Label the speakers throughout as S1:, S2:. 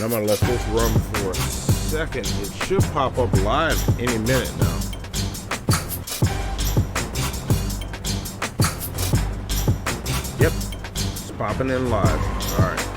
S1: And I'm gonna let this run for a second. It should pop up live any minute now. Yep, it's popping in live. All right.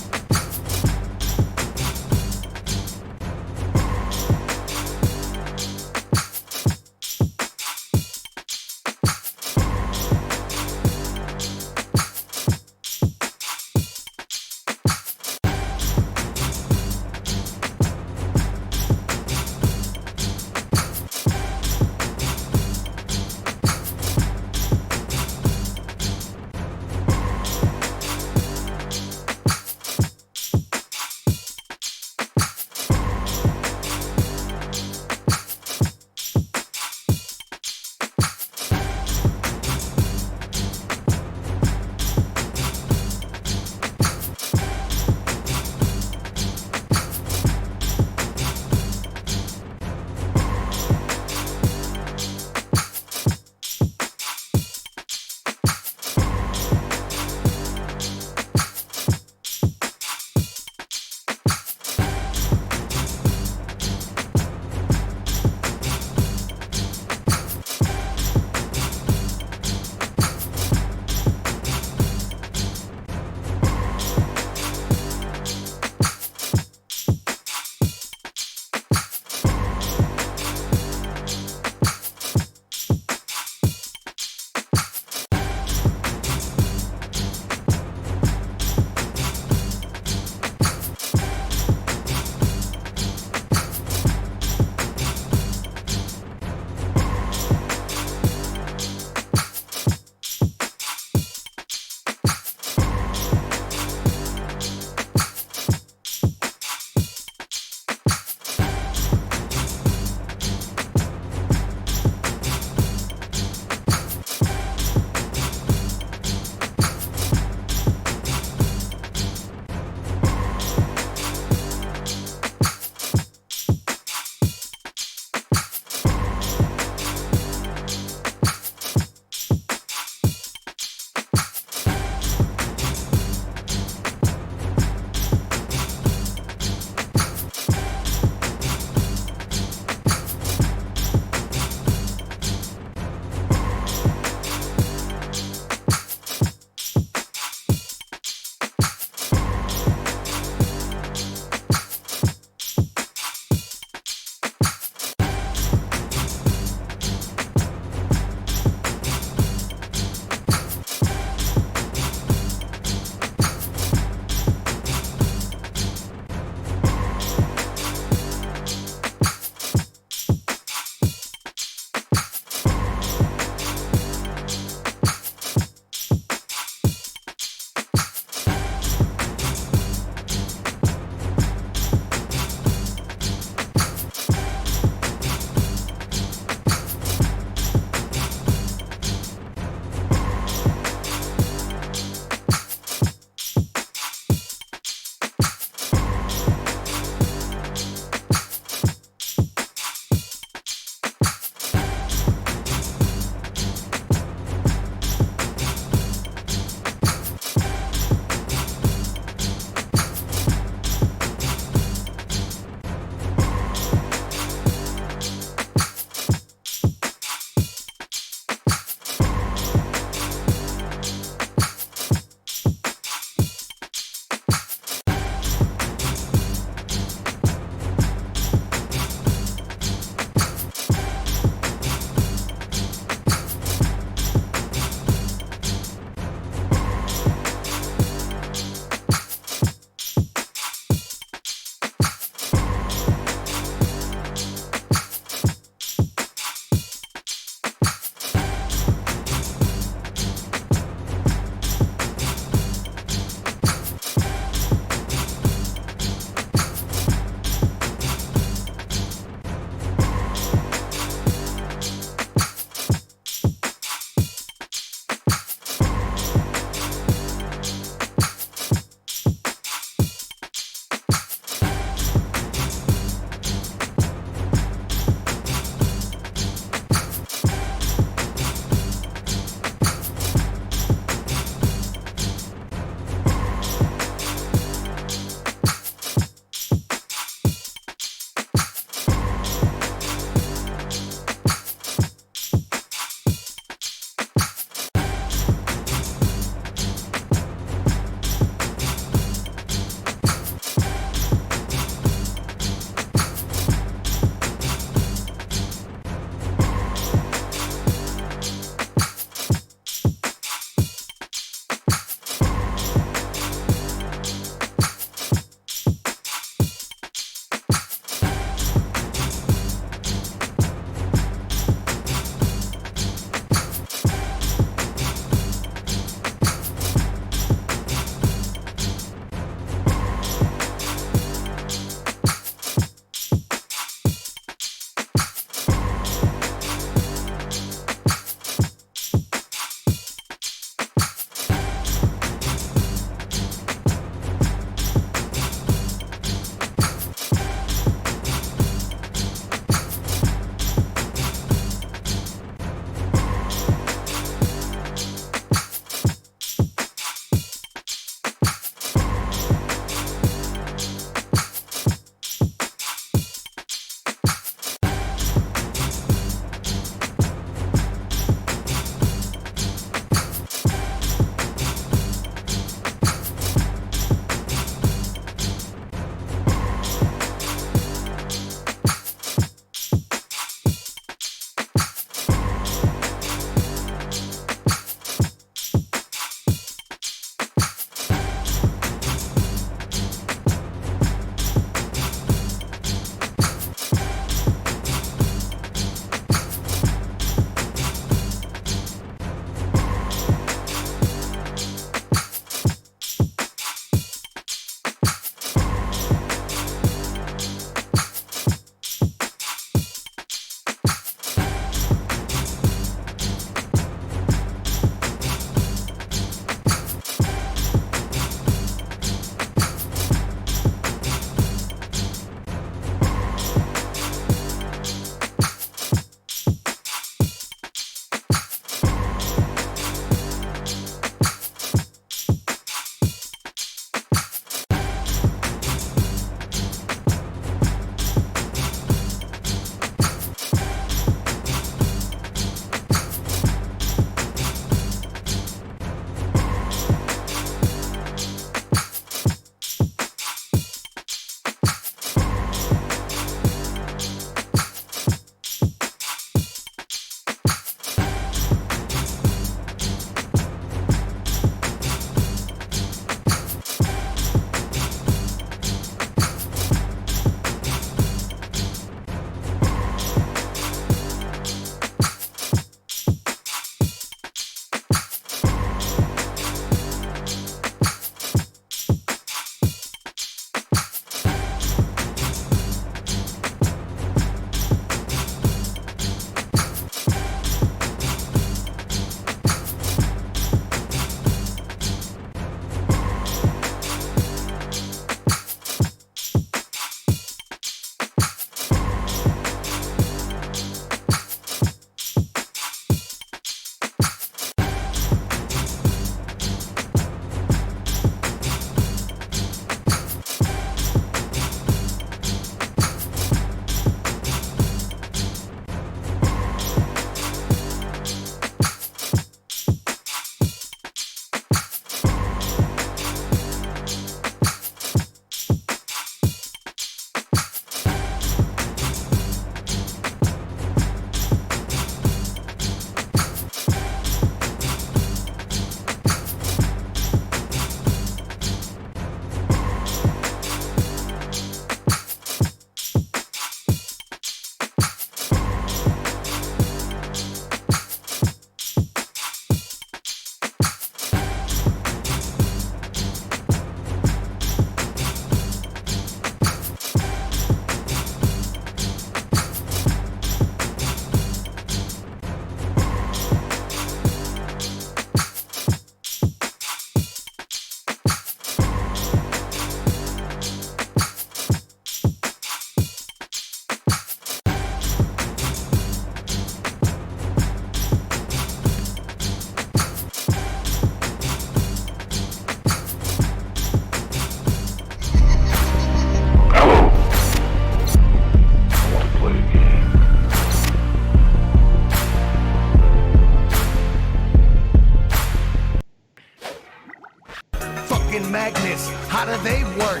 S2: work.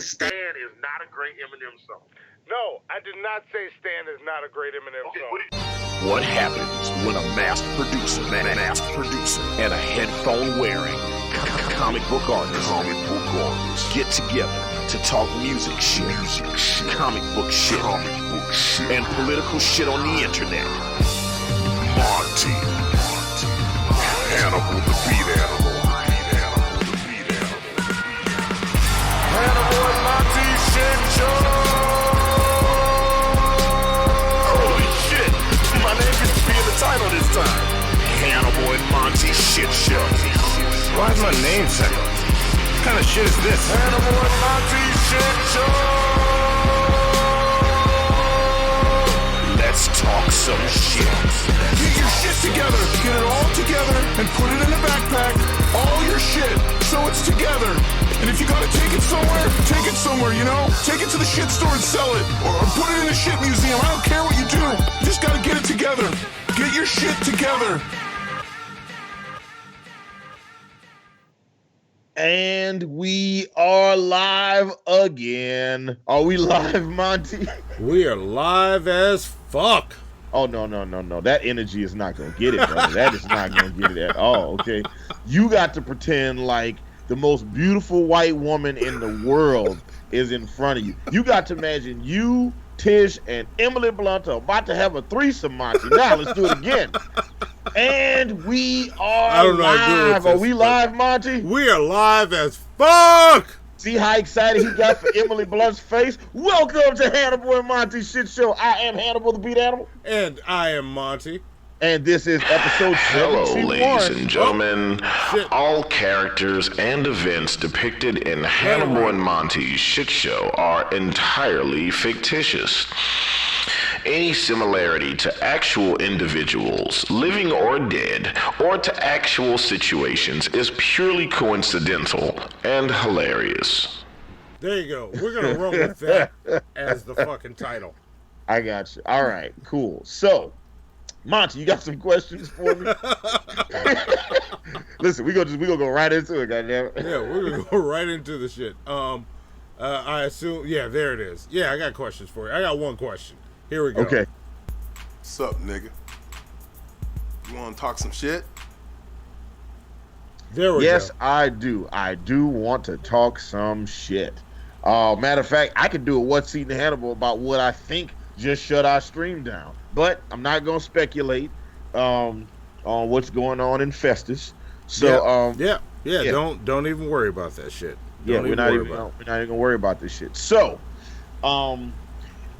S1: Stan is not a great Eminem song.
S3: No, I did not say Stan is not a great Eminem song.
S4: What happens when a masked producer and a headphone wearing comic book artist get together to talk music shit, comic book shit, and political shit on the internet? Monty, Hannibal the beat animal.
S3: Hannibal and Monty shit show.
S4: Holy shit! My name gets to be in the title this time. Hannibal and Monty shit show.
S1: Why is my name second? What kind of shit is this?
S3: Hannibal and Monty shit show.
S4: Let's talk some shit.
S2: Get your shit together. Get it all together and put it in a backpack. All your shit, so it's together. And if you gotta take it somewhere, you know? Take it to the shit store and sell it. Or put it in a shit museum. I don't care what you do. You just gotta get it together. Get your shit together.
S1: And we are live again. Are we live, Monty?
S5: We are live as fuck.
S1: Oh, no. That energy is not going to get it, brother. That is not going to get it at all, okay? You got to pretend like the most beautiful white woman in the world is in front of you. You got to imagine you, Tish, and Emily Blunt are about to have a threesome, Monty. Now, let's do it again. And we are live. Are we live, Monty?
S5: We are live as fuck.
S1: See how excited he got for Emily Blunt's face? Welcome to Hannibal and Monty Shit Show. I am Hannibal the Beat Animal.
S5: And I am Monty.
S1: And this is episode 71.
S4: Hello, ladies and gentlemen. All characters and events depicted in Hannibal and Monty's shit show are entirely fictitious. Any similarity to actual individuals, living or dead, or to actual situations is purely coincidental and hilarious.
S5: There you go. We're going to run with that as the fucking title.
S1: I got you. All right, cool. So, Monty, you got some questions for me? Listen, we gonna go right into it, goddammit.
S5: Yeah, we're gonna go right into the shit. I assume, yeah, there it is. Yeah, I got questions for you. I got one question. Here we go.
S1: Okay.
S6: What's up, nigga? You want to talk some shit?
S5: There we go.
S1: Yes, I do. I do want to talk some shit. Matter of fact, I could do a What's Eating Hannibal about what I think just shut our stream down. But I'm not going to speculate on what's going on in Festus. So,
S5: yeah. Don't even worry about that shit.
S1: We're not even going to worry about this shit. So,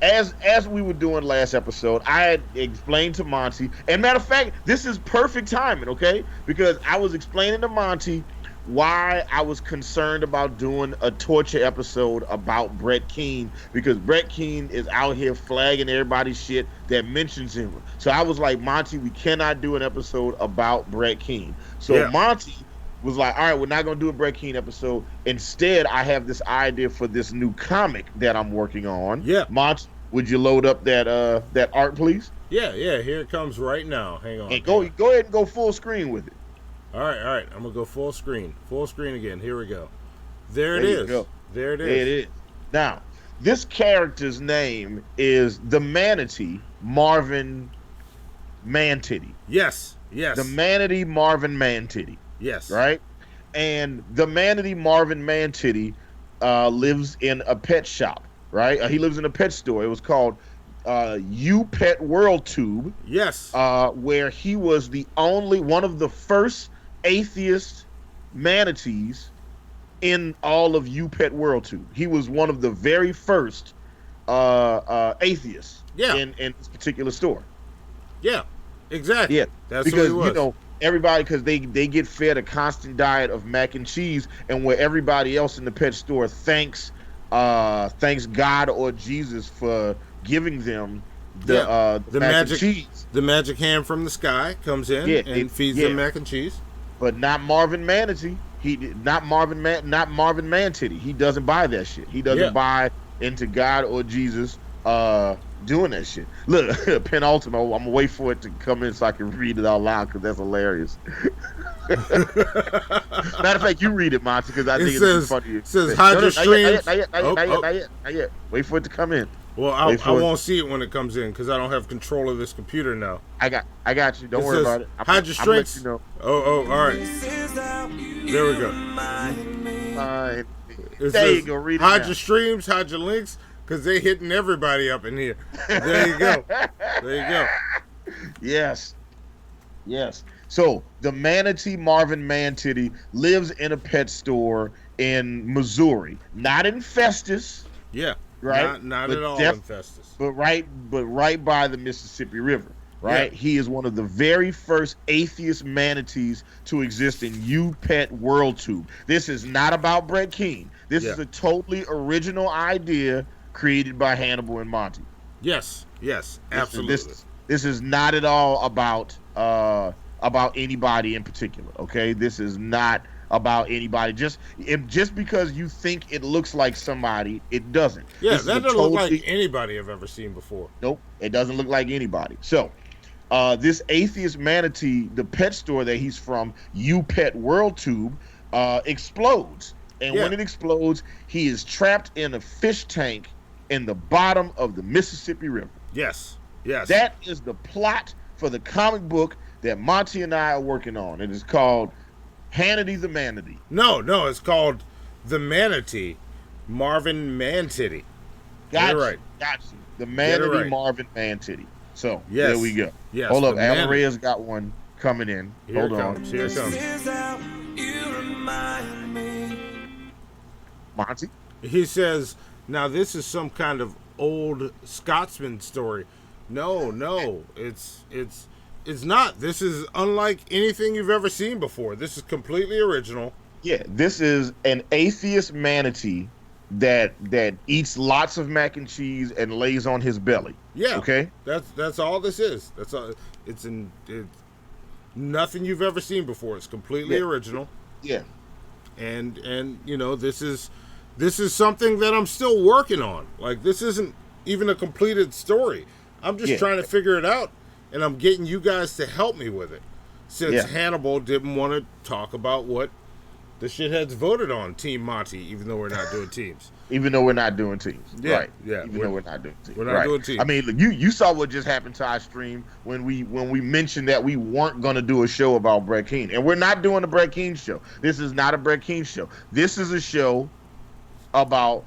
S1: as we were doing last episode, I had explained to Monty, and matter of fact, this is perfect timing, okay? Because I was explaining to Monty why I was concerned about doing a torture episode about Brett Keane, because Brett Keane is out here flagging everybody's shit that mentions him. So I was like, Monty, we cannot do an episode about Brett Keane. So Monty was like, all right, we're not going to do a Brett Keane episode. Instead, I have this idea for this new comic that I'm working on.
S5: Yeah.
S1: Monty, would you load up that art, please?
S5: Yeah, here it comes right now. Hang on.
S1: And go ahead and go full screen with it.
S5: All right. I'm going to go full screen. Full screen again. Here we go. There it is. There it is.
S1: It is. Now, this character's name is the Manatee Marvin Man-Titty.
S5: Yes.
S1: The Manatee Marvin Man-Titty.
S5: Yes.
S1: Right? And the Manatee Marvin Man-Titty lives in a pet shop, right? He lives in a pet store. It was called You Pet World Tube.
S5: Yes.
S1: Where he was one of the first atheist manatees in all of You Pet World Tube. He was one of the very first atheists in this particular store.
S5: Yeah, exactly.
S1: Yeah,
S5: that's
S1: because
S5: what he was.
S1: Everybody, because they get fed a constant diet of mac and cheese, and where everybody else in the pet store thanks God or Jesus for giving them the mac and cheese.
S5: The magic hand from the sky comes in and feeds them mac and cheese.
S1: But not Marvin Manatee. Not Marvin Man-Titty. He doesn't buy that shit. He doesn't buy into God or Jesus doing that shit. Look, penultimate. I'm gonna wait for it to come in so I can read it out loud because that's hilarious. Matter of fact, you read it, Monty, because I think it's funny.
S5: It says hide your streams.
S1: Not yet. Wait for it to come in.
S5: Well, I won't see it when it comes in because I don't have control of this computer now.
S1: I got you. Don't worry about it.
S5: Hide your streams.
S1: You know.
S5: Oh, all right. There we go.
S1: There you go. Read it.
S5: Hide your streams. Hide your links because they hitting everybody up in here. There you go. There you go.
S1: Yes. So the Manatee Marvin Man-Titty lives in a pet store in Missouri, not in Festus.
S5: Yeah.
S1: Right.
S5: Not at all in Festus.
S1: But right by the Mississippi River. Right. Yeah. He is one of the very first atheist manatees to exist in U-Pet World Tube. This is not about Brett Keane. This is a totally original idea created by Hannibal and Monty.
S5: Yes, absolutely.
S1: This is not at all about anybody in particular. Okay, this is not about anybody. Just because you think it looks like somebody, it doesn't.
S5: Yeah, that doesn't look like anybody I've ever seen before.
S1: Nope, it doesn't look like anybody. So, this atheist manatee, the pet store that he's from, U-Pet World Tube, explodes. And when it explodes, he is trapped in a fish tank in the bottom of the Mississippi River.
S5: Yes.
S1: That is the plot for the comic book that Monty and I are working on. It is called Hannity the Manatee.
S5: No, it's called The Manatee, Marvin Man-Titty.
S1: Got you. The Manatee Marvin Man-Titty. So, there we go.
S5: Yes,
S1: hold up, Amarea's got one coming in. Hold on.
S5: Here it comes.
S1: Monty?
S5: He says, now this is some kind of old Scotsman story. No, it's not. This is unlike anything you've ever seen before. This is completely original.
S1: Yeah, this is an atheist manatee that eats lots of mac and cheese and lays on his belly.
S5: Yeah.
S1: Okay?
S5: That's all this is. That's all. It's nothing you've ever seen before. It's completely original.
S1: Yeah.
S5: And this is something that I'm still working on. Like, this isn't even a completed story. I'm just trying to figure it out, and I'm getting you guys to help me with it. Since Hannibal didn't want to talk about what the shitheads voted on Team Monty, even though we're not doing teams.
S1: Even though we're not doing teams.
S5: Yeah,
S1: right.
S5: Yeah.
S1: Even though we're not doing teams.
S5: We're not doing teams.
S1: I mean, look, you saw what just happened to our stream when we mentioned that we weren't going to do a show about Brett Keane. And we're not doing a Brett Keane show. This is not a Brett Keane show. This is a show about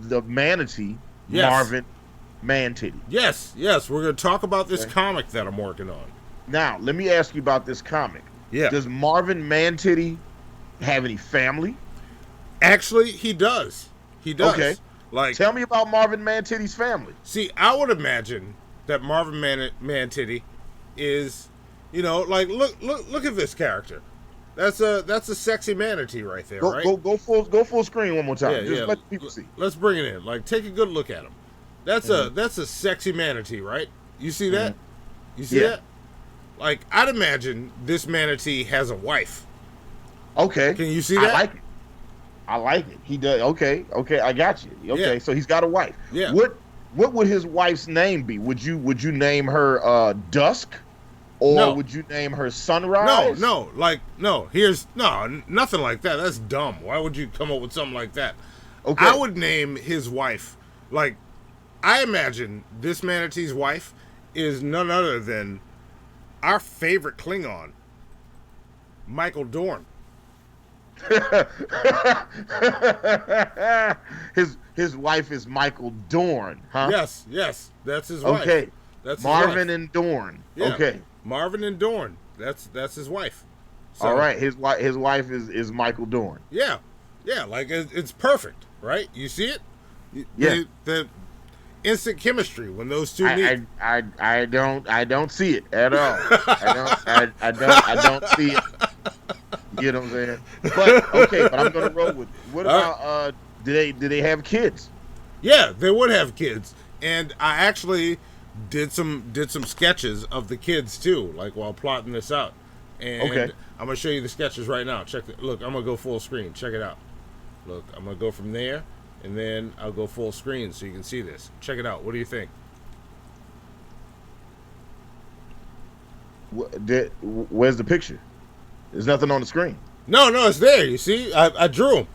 S1: the manatee, Marvin Man-Titty.
S5: Yes. We're going to talk about this comic that I'm working on.
S1: Now, let me ask you about this comic.
S5: Yeah.
S1: Does Marvin Man-Titty have any family?
S5: Actually, he does.
S1: Okay.
S5: Like,
S1: tell me about Marvin Man-Titty's family.
S5: See, I would imagine that Marvin Man-Titty is, like look at this character. That's a sexy manatee right there, right?
S1: Go full screen one more time.
S5: Yeah,
S1: let people see.
S5: Let's bring it in. Like, take a good look at him. That's a sexy manatee, right? You see that? Mm-hmm. You see that? Like, I'd imagine this manatee has a wife.
S1: Okay.
S5: Can you see that?
S1: I like it. He does. Okay, I got you. Okay, so he's got a wife.
S5: Yeah.
S1: What would his wife's name be? Would you name her Dusk, or would you name her Sunrise?
S5: No. Nothing like that. That's dumb. Why would you come up with something like that? Okay. I would name his wife, like, I imagine this manatee's wife is none other than our favorite Klingon, Michael Dorn.
S1: his wife is Michael Dorn, huh?
S5: Yes, that's his wife.
S1: Okay,
S5: that's
S1: Marvin and Dorn.
S5: Yeah.
S1: Okay,
S5: Marvin and Dorn. That's his wife.
S1: So, all right, his wife is Michael Dorn.
S5: Yeah, like it's perfect, right? You see it?
S1: Yeah.
S5: The instant chemistry when those two meet.
S1: I don't see it at all. I don't see it. You know what I'm saying? But I'm gonna roll with it. What about do they have kids?
S5: Yeah, they would have kids. And I actually did some sketches of the kids too, like while plotting this out. And I'm gonna show you the sketches right now. Look, I'm gonna go full screen. Check it out. Look, I'm gonna go from there and then I'll go full screen so you can see this. Check it out. What do you think?
S1: Where's the picture? There's nothing on the screen.
S5: No, it's there. You see, I drew him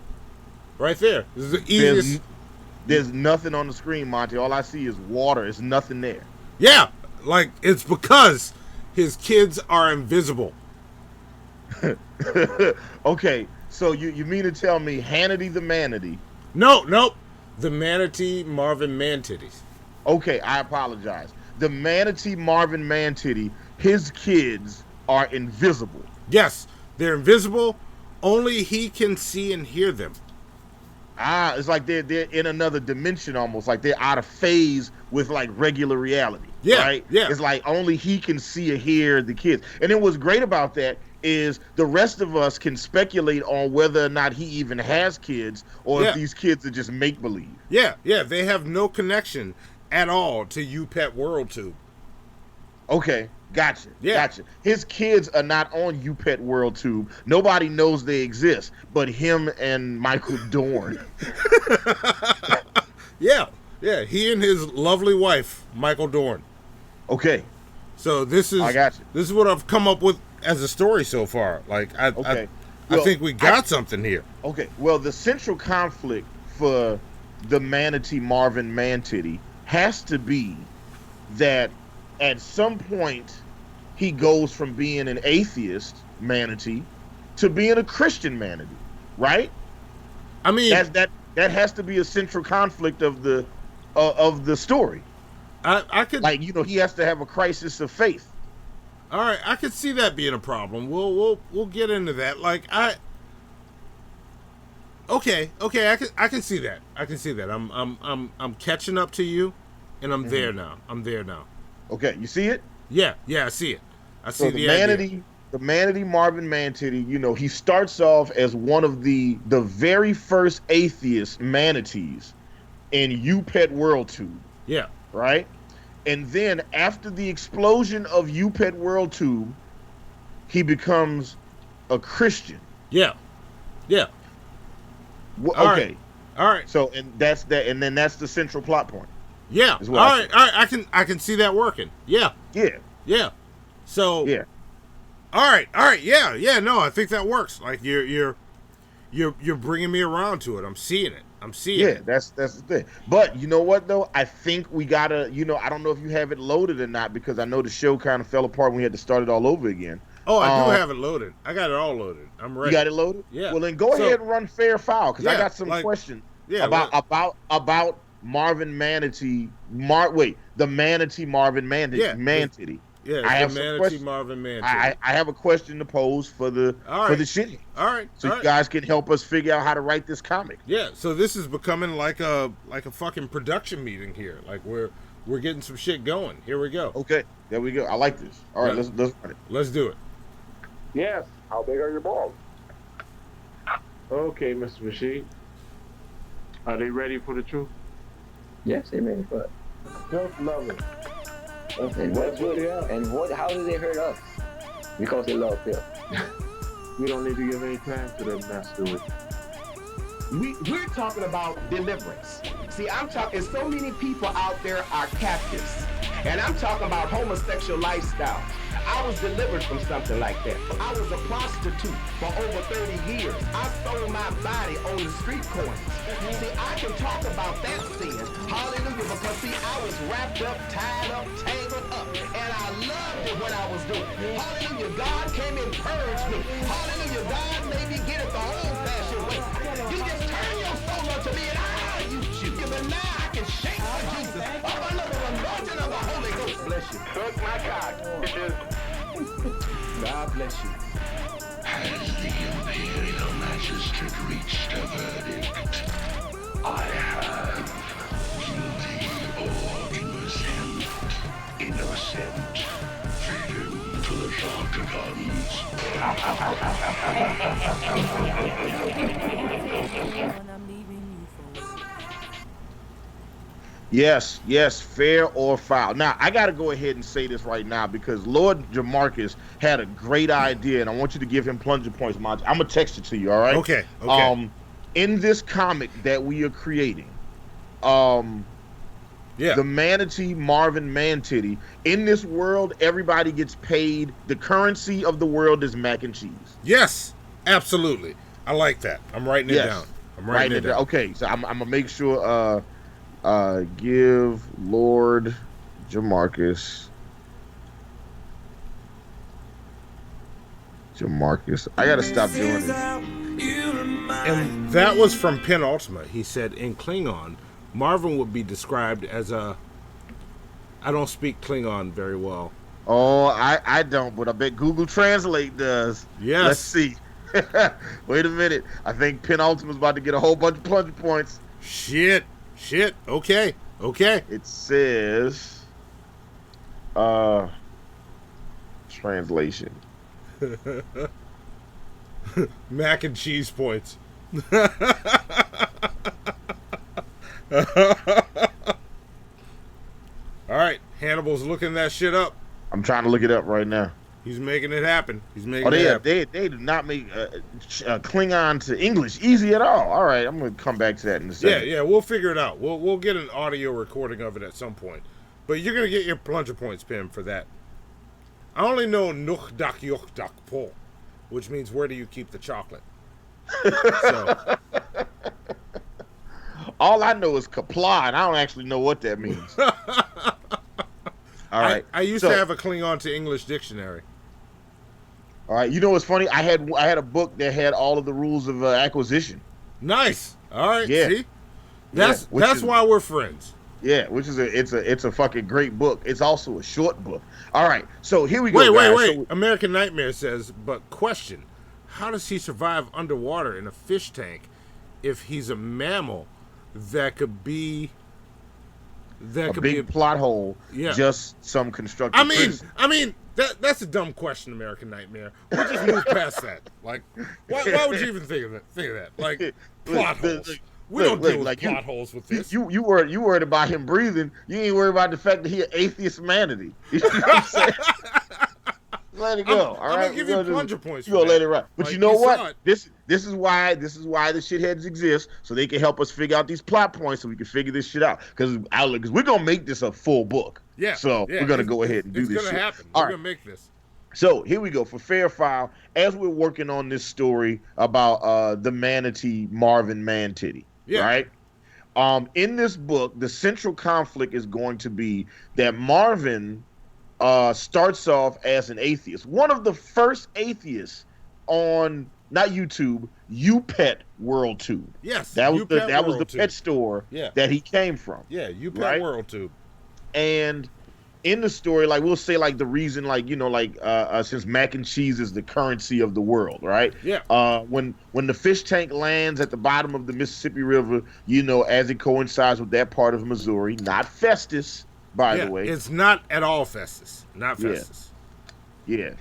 S5: right there. This is the easiest.
S1: There's nothing on the screen, Monty. All I see is water. There's nothing there.
S5: Yeah, like it's because his kids are invisible.
S1: Okay, so you mean to tell me Hannity the Manatee?
S5: Nope. The Manatee Marvin Man-Titties.
S1: Okay, I apologize. The Manatee Marvin Man-Titty, his kids are invisible.
S5: Yes, they're invisible. Only he can see and hear them.
S1: It's like they're in another dimension almost. Like they're out of phase with like regular reality.
S5: Yeah,
S1: right?
S5: yeah.
S1: It's like only he can see or hear the kids. And then what's great about that is the rest of us can speculate on whether or not he even has kids or if these kids are just make-believe.
S5: Yeah. They have no connection at all to You Pet World Tube.
S1: Okay, gotcha.
S5: Yeah.
S1: Gotcha. His kids are not on You Pet World Tube. Nobody knows they exist but him and Michael Dorn.
S5: Yeah. He and his lovely wife, Michael Dorn.
S1: Okay.
S5: So this is
S1: I got you.
S5: This is what I've come up with as a story so far. Like I think we got something here.
S1: Okay. Well, the central conflict for the Manatee Marvin Man-Titty has to be that at some point he goes from being an atheist manatee to being a Christian manatee, right?
S5: I mean,
S1: that has to be a central conflict of the story.
S5: I could,
S1: like, he has to have a crisis of faith.
S5: All right, I could see that being a problem. We'll get into that. Like okay, I can see that. I'm catching up to you, and I'm there now.
S1: Okay, you see it?
S5: Yeah, I see it. I see the
S1: manatee. The Manatee Marvin Man-Titty, he starts off as one of the very first atheist manatees in You Pet World Tube.
S5: Yeah.
S1: Right? And then after the explosion of You Pet World Tube, he becomes a Christian.
S5: Yeah.
S1: Okay.
S5: All right.
S1: So and that's the central plot point.
S5: Yeah. All right. I can see that working. Yeah.
S1: Yeah.
S5: So.
S1: Yeah.
S5: All right. Yeah. No, I think that works. Like you're bringing me around to it. I'm seeing it.
S1: Yeah, that's the thing. But you know what though? I think we gotta. I don't know if you have it loaded or not because I know the show kind of fell apart when we had to start it all over again.
S5: Oh, I do have it loaded. I got it all loaded. I'm ready.
S1: You got it loaded?
S5: Yeah.
S1: Well, then go ahead and run fair foul because I got some questions about Marvin Manatee. The Manatee Marvin Man-Titty.
S5: Yeah,
S1: I have
S5: Manatee Marvin Man-Titty.
S1: I have a question to pose for the shit.
S5: All right.
S1: You guys can help us figure out how to write this comic.
S5: Yeah. So this is becoming like a fucking production meeting here. Like we're getting some shit going. Here we go.
S1: Okay. There we go. I like this. All right. Let's run it.
S5: Let's do it.
S3: Yes. How big are your balls?
S7: Okay, Mr. Rashid. Are they ready for the truth?
S8: Yes, they ready for it.
S7: Just love it.
S8: And how do they hurt us? Because they love Phil.
S7: We don't need to give any time to that mess, do we?
S9: We're talking about deliverance. See, I'm talking, so many people out there are captives. And I'm talking about homosexual lifestyle. I was delivered from something like that. I was a prostitute for over 30 years. I sold my body on the street corners. See, I can talk about that sin. Hallelujah, because see, I was wrapped up, tied up, tangled up, and I loved it what I was doing. Hallelujah, God came and purged me. Hallelujah, God made me get it the old-fashioned way. You just turn your soul unto me and I'll use you. But now I can shake for Jesus. Oh, another anointing of the Holy Ghost. Bless you.
S3: Suck my cock, bitches.
S9: God bless you.
S4: Has the Imperial Majestic reached a verdict? I have. Guilty or innocent. Innocent. Feed him to the
S1: Yes, fair or foul. Now, I got to go ahead and say this right now because Lord Jamarcus had a great idea, and I want you to give him plunger points, Monty. I'm going to text it to you, all right?
S5: Okay.
S1: In this comic that we are creating,
S5: Yeah.
S1: The Manatee, Marvin, Man-Titty. In this world, everybody gets paid. The currency of the world is mac and cheese.
S5: Yes, absolutely. I like that. I'm writing it down. I'm writing it down.
S1: Okay, so I'm gonna make sure. Give Lord Jamarcus. I gotta stop doing this.
S5: And that was from Penultimate. He said in Klingon, Marvin would be described as a. I don't speak Klingon very well.
S1: Oh, I don't, but I bet Google Translate does.
S5: Yes.
S1: Let's see. Wait a minute. I think Penultimate's about to get a whole bunch of plunger points.
S5: Shit. Okay.
S1: It says, translation.
S5: Mac and cheese points. All right, Hannibal's looking that shit up.
S1: I'm trying to look it up right now.
S5: He's making it happen.
S1: They do not make Klingon to English easy at all. All right, I'm gonna come back to that in a second.
S5: Yeah, we'll figure it out. We'll get an audio recording of it at some point. But you're gonna get your plunger points, Pim, for that. I only know Nuch Dak Yoch Dak Po, which means where do you keep the chocolate? So.
S1: All I know is Kapla, and I don't actually know what that means. All right.
S5: I used to have a Klingon to English dictionary.
S1: All right. You know what's funny? I had a book that had all of the rules of acquisition.
S5: Nice. All right.
S1: Yeah.
S5: See? That's why we're friends.
S1: Yeah, which is it's a fucking great book. It's also a short book. All right. So here we go. Wait.
S5: So, American Nightmare says, but question, how does he survive underwater in a fish tank if he's a mammal? That could be
S1: a big plot hole. Yeah. Just some constructive.
S5: I mean, that's a dumb question, American Nightmare. We'll just move past that. Like, why would you even think of that? Like, plot holes. We don't deal with plot holes with this.
S1: You worried about him breathing. You ain't worried about the fact that he an atheist manatee. You know what I'm saying? Let it go.
S5: I'm gonna give you plunger points.
S1: You gonna let it ride. But like, you know what? This is why the shitheads exist, so they can help us figure out these plot points, so we can figure this shit out. Because we're gonna make this a full book.
S5: Yeah.
S1: So we're gonna go ahead and do this.
S5: It's gonna happen. We're gonna make this.
S1: So here we go for Fair File. As we're working on this story about the Manatee Marvin Man-Titty. Yeah. Right. In this book, the central conflict is going to be that Marvin starts off as an atheist. One of the first atheists on not YouTube, UPET WorldTube.
S5: Yes,
S1: that was the pet store that he came from.
S5: Yeah, UPET WorldTube.
S1: And in the story, like we'll say, like the reason, like since mac and cheese is the currency of the world, right?
S5: Yeah.
S1: When the fish tank lands at the bottom of the Mississippi River, as it coincides with that part of Missouri, not Festus. By the way,
S5: it's not at all Festus. Not Festus.
S1: Yeah.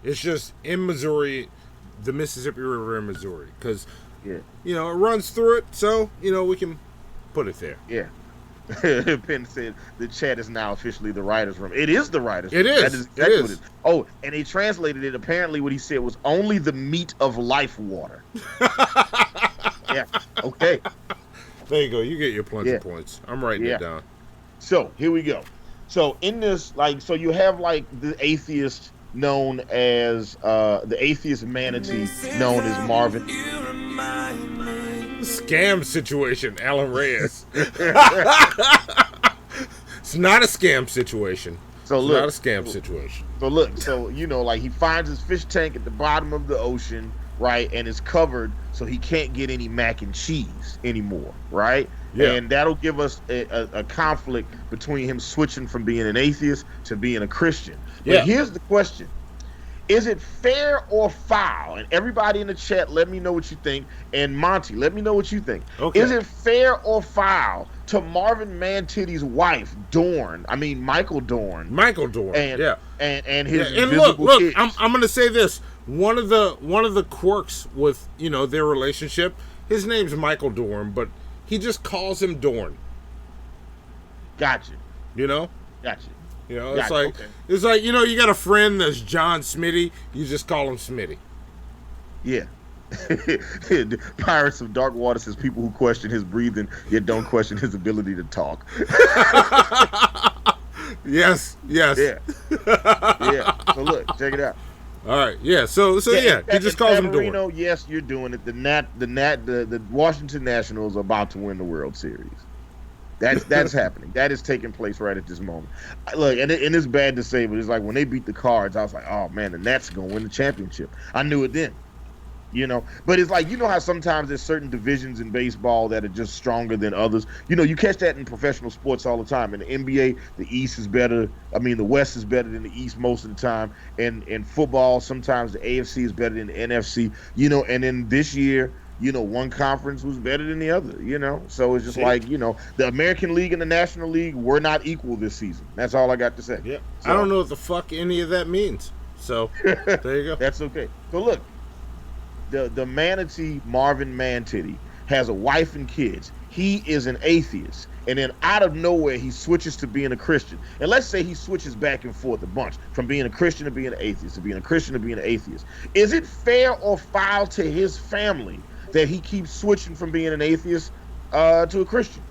S5: It's just in Missouri, the Mississippi River in Missouri, because it runs through it, so we can put it there.
S1: Yeah. Penn said the chat is now officially the writer's room. It is the writer's room.
S5: It is.
S1: That is exactly what it is. Oh, and they translated it. Apparently, what he said was only the meat of life water. Yeah. Okay.
S5: There you go. You get your plunger points. I'm writing it down.
S1: So here we go. So in this, so you have the atheist known as the atheist manatee known as Marvin.
S5: Scam situation, Alan Reyes. It's not a scam situation.
S1: So
S5: it's not a scam situation.
S1: So look, he finds his fish tank at the bottom of the ocean, right, and it's covered, so he can't get any mac and cheese anymore, right? Yeah. And that'll give us a conflict between him switching from being an atheist to being a Christian. But here's the question. Is it fair or foul? And everybody in the chat, let me know what you think. And Monty, let me know what you think. Okay. Is it fair or foul to Marvin Man-Titty's wife, Dorn? I mean, Michael Dorn.
S5: Michael Dorn.
S1: And his
S5: and look, kids. I'm going to say this. One of the quirks with their relationship. His name's Michael Dorn, but he just calls him Dorn.
S1: Gotcha.
S5: Gotcha. It's like you got a friend that's John Smitty. You just call him Smitty.
S1: Yeah. Pirates of Dark Water says people who question his breathing yet don't question his ability to talk.
S5: Yes.
S1: Yeah. So look, check it out.
S5: All right. Yeah. So yeah, he just calls him Dorn.
S1: Yes, you're doing it. The Washington Nationals are about to win the World Series. That's happening. That is taking place right at this moment. Look, and it's bad to say, but it's like when they beat the Cards, I was like, oh man, the Nats are gonna win the championship. I knew it then. But it's like, how sometimes there's certain divisions in baseball that are just stronger than others. You catch that in professional sports all the time. In the NBA, the East is better. The West is better than the East most of the time. And in football, sometimes the AFC is better than the NFC. And then this year, one conference was better than the other. So it's just like, the American League and the National League were not equal this season. That's all I got to say.
S5: Yeah.
S1: So,
S5: I don't know what the fuck any of that means. So there you go.
S1: That's okay. So look. The Manatee, Marvin Man-Titty, has a wife and kids. He is an atheist. And then out of nowhere, he switches to being a Christian. And let's say he switches back and forth a bunch from being a Christian to being an atheist, to being a Christian to being an atheist. Is it fair or foul to his family that he keeps switching from being an atheist to a Christian?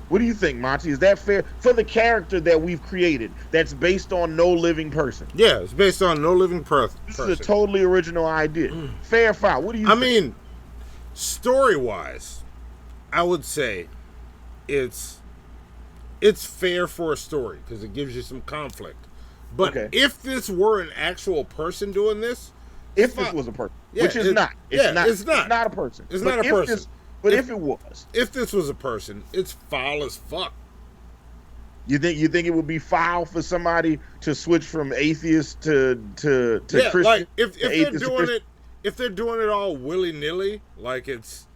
S1: What do you think, Monty? Is that fair for the character that we've created that's based on no living person?
S5: Yeah, it's based on no living person.
S1: This is a totally original idea. Fair or foul? What do you think?
S5: I mean, story-wise, I would say it's fair for a story because it gives you some conflict. But if this were an actual person doing this...
S1: If this was a person, which is not. It's not a person.
S5: It's not a person.
S1: If it was,
S5: if this was a person, it's foul as fuck.
S1: You think it would be foul for somebody to switch from atheist to Christian?
S5: Like if they're doing it all willy nilly, like it's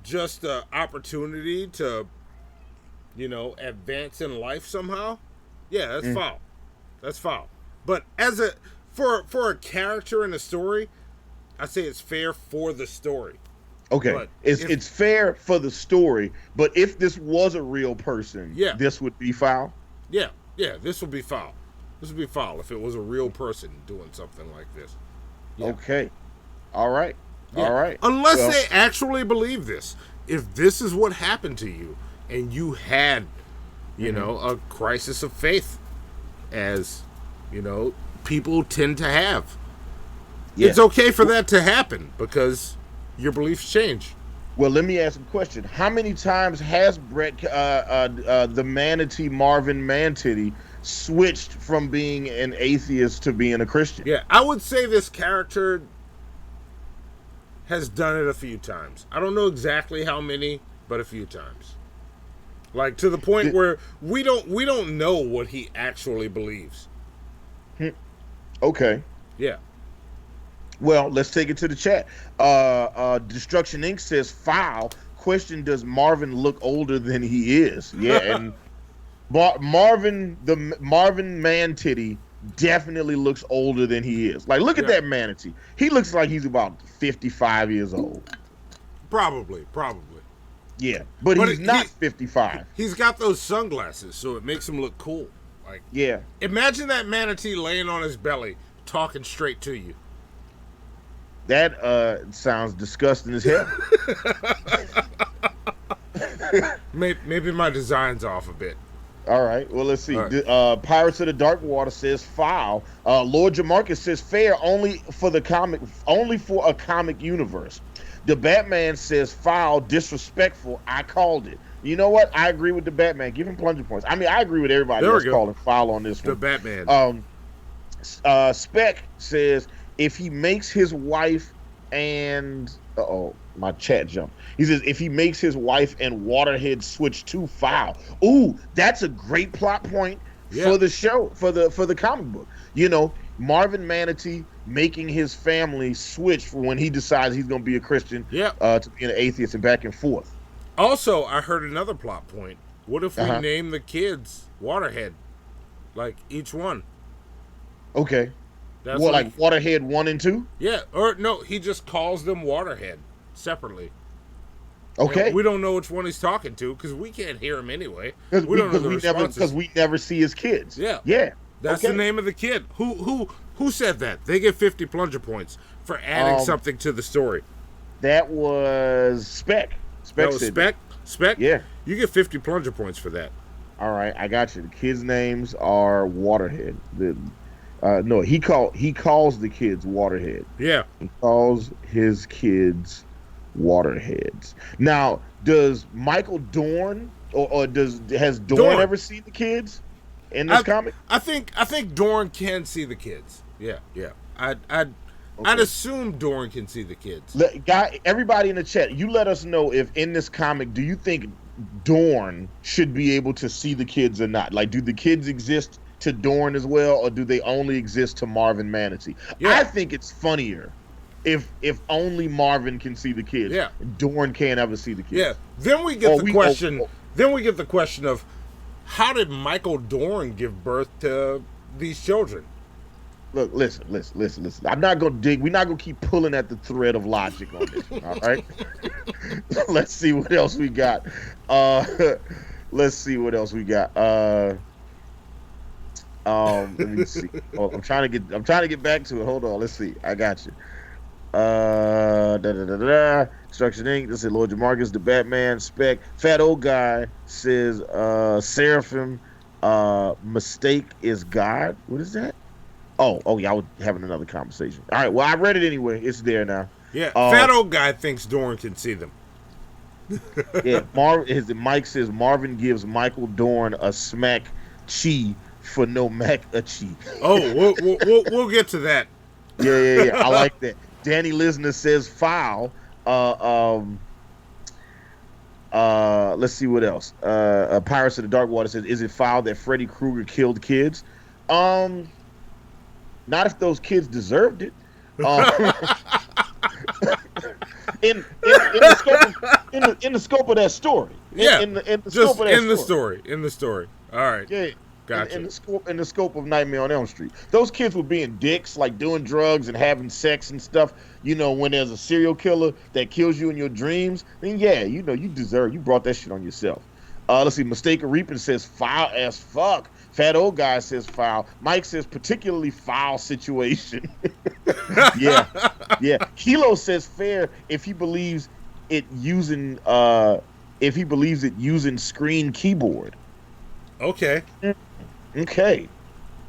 S5: just an opportunity to, advance in life somehow. Yeah, that's foul. That's foul. But for a character in a story, I say it's fair for the story.
S1: Okay, it's fair for the story, but if this was a real person, this would be foul?
S5: Yeah, this would be foul. This would be foul if it was a real person doing something like this. Yeah.
S1: Okay, all right.
S5: Unless they actually believe this. If this is what happened to you, and you had, a crisis of faith, as, people tend to have, it's okay for that to happen, because... your beliefs change.
S1: Well, let me ask a question. How many times has the Manatee Marvin Man-Titty switched from being an atheist to being a Christian?
S5: Yeah, I would say this character has done it a few times. I don't know exactly how many, but a few times. Like to the point where we don't know what he actually believes.
S1: Okay.
S5: Yeah.
S1: Well, let's take it to the chat. Destruction Inc. says, foul. Question, does Marvin look older than he is? Yeah, and Marvin Man-Titty definitely looks older than he is. Like, look at that manatee. He looks like he's about 55 years old.
S5: Probably.
S1: Yeah, but he's not 55.
S5: He's got those sunglasses, so it makes him look cool. Like,
S1: yeah.
S5: Imagine that manatee laying on his belly, talking straight to you.
S1: That sounds disgusting as hell.
S5: Maybe my design's off a bit.
S1: All right. Well, let's see.
S5: Right.
S1: Pirates of the Dark Water says foul. Lord Jamarcus says fair only for a comic universe. The Batman says foul, disrespectful. I called it. You know what? I agree with the Batman. Give him plunger points. I mean, I agree with everybody that's calling foul on this one.
S5: The Batman.
S1: Spec says if he makes his wife and my chat jumped. He says if he makes his wife and Waterhead switch to foul. Ooh, that's a great plot point for the show, for the comic book. Marvin Manatee making his family switch for when he decides he's going to be a Christian to be an atheist and back and forth.
S5: Also, I heard another plot point. What if we name the kids Waterhead? Like each one.
S1: Okay. That's like Waterhead 1 and 2?
S5: Yeah, or no, he just calls them Waterhead separately.
S1: Okay.
S5: We don't know which one he's talking to because we can't hear him anyway. We don't know the responses.
S1: Because we never see his kids.
S5: Yeah.
S1: Yeah.
S5: That's the name of the kid. Who Who said that? They get 50 plunger points for adding something to the story.
S1: That was Spec.
S5: That was Spec? Spec?
S1: Yeah.
S5: You get 50 plunger points for that.
S1: All right, I got you. The kids' names are Waterhead. No, he calls the kids Waterhead.
S5: Yeah.
S1: He calls his kids Waterheads. Now, does Michael Dorn or has Dorn ever seen the kids in this comic?
S5: I think Dorn can see the kids. Yeah. I'd assume Dorn can see the kids.
S1: Everybody in the chat, you let us know if in this comic, do you think Dorn should be able to see the kids or not? Like, do the kids exist to Dorn as well, or do they only exist to Marvin Manatee? Yeah. I think it's funnier if only Marvin can see the kids.
S5: Yeah.
S1: Dorn can't ever see the kids.
S5: Yeah. Then we get the question. Then we get the question of how did Michael Dorn give birth to these children?
S1: Look, listen. I'm not gonna dig. We're not gonna keep pulling at the thread of logic on this one, all right? Let's see what else we got. Let's see what else we got. Let me see. Oh, I'm trying to get back to it. Hold on. Let's see. I got you. Destruction Inc. This is Lord Jamarcus, the Batman, Spec. Fat old guy says Seraphim. Mistake is God. What is that? Oh, yeah, I was having another conversation. All right, well, I read it anyway. It's there now.
S5: Yeah, fat old guy thinks Dorn can see them.
S1: Yeah, Mike says Marvin gives Michael Dorn a smack chi for no mac a chi.
S5: Oh, we'll get to that.
S1: Yeah. I like that. Danny Lisner says foul. Let's see what else. Pirates of the Dark Water says, is it foul that Freddy Krueger killed kids? Not if those kids deserved it. In the scope of that story. In
S5: the story. All right.
S1: Yeah.
S5: Gotcha.
S1: In the scope of Nightmare on Elm Street, those kids were being dicks, like doing drugs and having sex and stuff. You know, when there's a serial killer that kills you in your dreams, then yeah, you know you brought that shit on yourself. Let's see. Mistake of Reaping says foul as fuck. Fat old guy says foul. Mike says particularly foul situation. Yeah. Kilo says fair if he believes it using screen keyboard.
S5: Okay.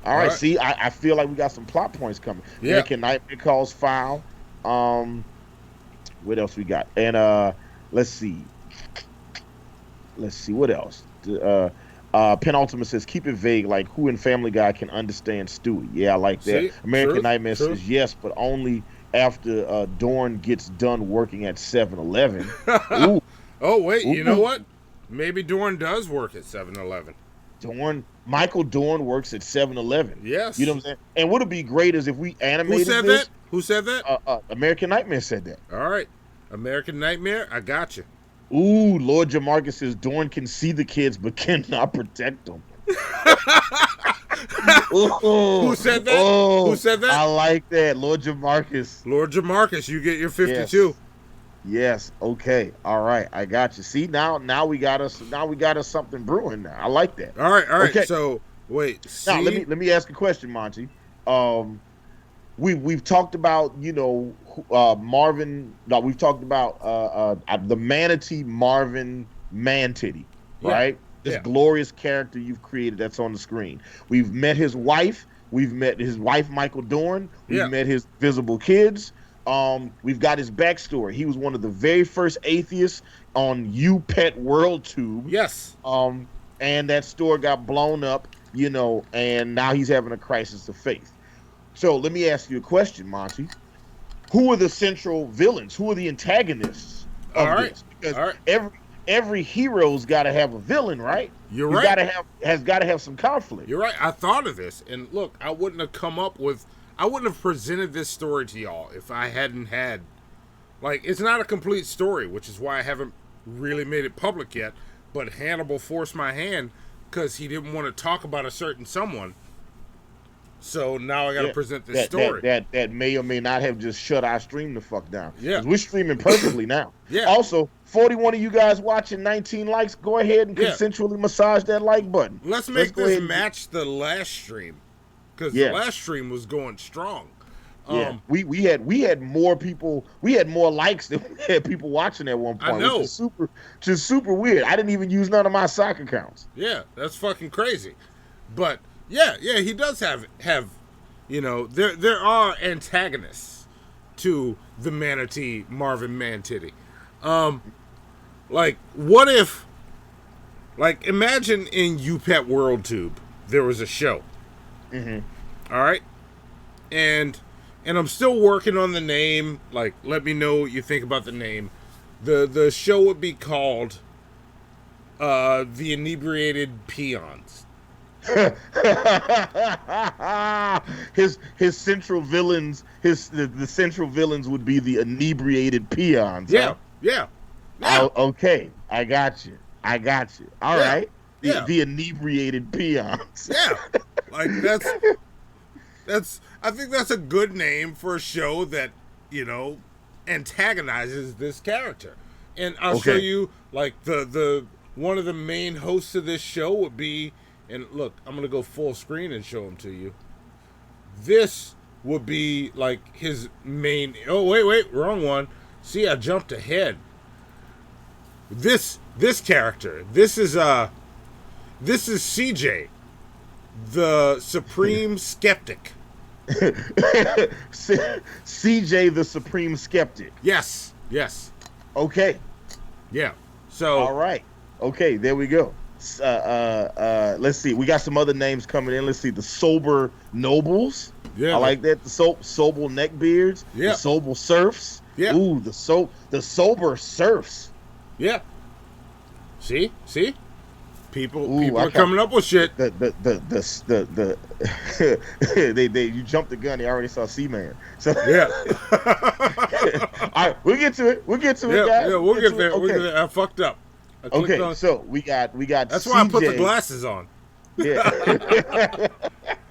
S1: All right. See, I feel like we got some plot points coming.
S5: Yeah.
S1: American Nightmare calls foul. What else we got? And let's see what else. Penultimate says keep it vague, like who in Family Guy can understand Stewie. Yeah, I like that. American Nightmare says yes, but only after Dorn gets done working at 7-Eleven.
S5: Oh wait, you know what? Maybe Dorn does work at 7-Eleven.
S1: Michael Dorn works at 7-Eleven.
S5: Yes.
S1: You know what I'm saying? And what would be great is if we animated this.
S5: Who said that?
S1: American Nightmare said that.
S5: All right. American Nightmare, I got you.
S1: Ooh, Lord Jamarcus says Dorn can see the kids but cannot protect them.
S5: Who said that? Who said that?
S1: I like that. Lord Jamarcus,
S5: you get your 52.
S1: Yes. Okay. All right. I got you. See, now we got us something brewing now. I like that.
S5: All right.
S1: Okay.
S5: So wait.
S1: Now let me ask a question, Monty. We've talked about Marvin. No, we've talked about the Manatee Marvin Man-Titty, right? This glorious character you've created that's on the screen. We've met his wife. We've met his wife Michael Dorn. We've met his visible kids. We've got his backstory. He was one of the very first atheists on UPET WorldTube.
S5: Yes.
S1: And that store got blown up, and now he's having a crisis of faith. So let me ask you a question, Monty. Who are the central villains? Who are the antagonists of this? Because every hero's got to have a villain, right?
S5: You're right.
S1: Has got to have some conflict.
S5: You're right. I thought of this, and look, I wouldn't have presented this story to y'all if I hadn't had, it's not a complete story, which is why I haven't really made it public yet. But Hannibal forced my hand because he didn't want to talk about a certain someone. So now I got to present this story.
S1: That may or may not have just shut our stream the fuck down.
S5: Yeah.
S1: We're streaming perfectly now.
S5: Yeah.
S1: Also, 41 of you guys watching, 19 likes. Go ahead and consensually massage that like button.
S5: Let's make this match the last stream. because the last stream was going strong.
S1: Yeah, we had more people, we had more likes than we had people watching at one point.
S5: I know.
S1: Which is super weird. I didn't even use none of my sock accounts.
S5: Yeah, that's fucking crazy. But yeah, he does have there are antagonists to the Manatee Marvin Man-Titty. Like, what if, like, imagine in UPET WorldTube there was a show. Mm-hmm. All right, and I'm still working on the name. Like, let me know what you think about the name. The show would be called The Inebriated Peons.
S1: his central villains, the central villains would be the inebriated peons.
S5: Yeah,
S1: huh?
S5: yeah.
S1: Oh, okay, I got you. All right, the inebriated peons.
S5: Yeah, like that's. I think that's a good name for a show that antagonizes this character. And I'll show you, like, the one of the main hosts of this show would be. And look, I'm going to go full screen and show him to you. This would be like his main... Oh, wait, wrong one. See, I jumped ahead. This character, this is CJ, the Supreme Skeptic.
S1: CJ, the Supreme Skeptic.
S5: Yes.
S1: Okay.
S5: Yeah. So...
S1: All right. Okay, there we go. Let's see. We got some other names coming in. Let's see. The Sober Nobles.
S5: Yeah,
S1: I like that. The Sober Neckbeards.
S5: Yeah.
S1: The Sober Serfs.
S5: Yeah.
S1: Ooh, the Sober Serfs.
S5: Yeah. See? People are coming up with shit.
S1: You jumped the gun. They already saw Seaman. So
S5: yeah.
S1: All right, we'll get to it. Guys.
S5: Yeah, we'll get there. Okay. I fucked up.
S1: Okay, so we got.
S5: That's
S1: CJ.
S5: why I put the glasses on.
S1: Yeah.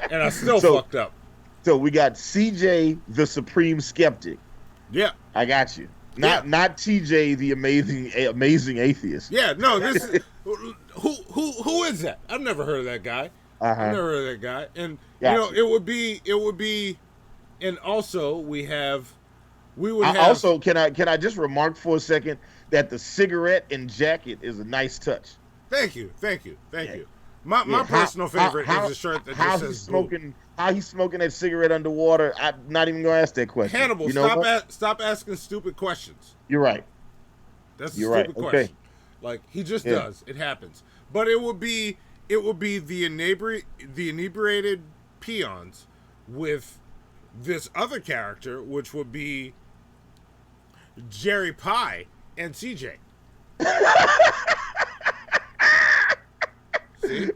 S5: And I still fucked up.
S1: So we got CJ, the Supreme Skeptic.
S5: Yeah.
S1: I got you. Not TJ, the amazing atheist.
S5: Yeah, no, this is who is that? I've never heard of that guy. I've never heard of that guy. And it would be and also we would have
S1: also can I just remark for a second that the cigarette and jacket is a nice touch.
S5: Thank you. My personal favorite is the shirt that just says
S1: smoking. How he's smoking that cigarette underwater? I'm not even gonna ask that question.
S5: Hannibal, stop asking stupid questions.
S1: You're right.
S5: That's a stupid question. Okay. Like, he just does. It happens. But it would be the inebriated peons with this other character, which would be Jerry Pie and CJ. See?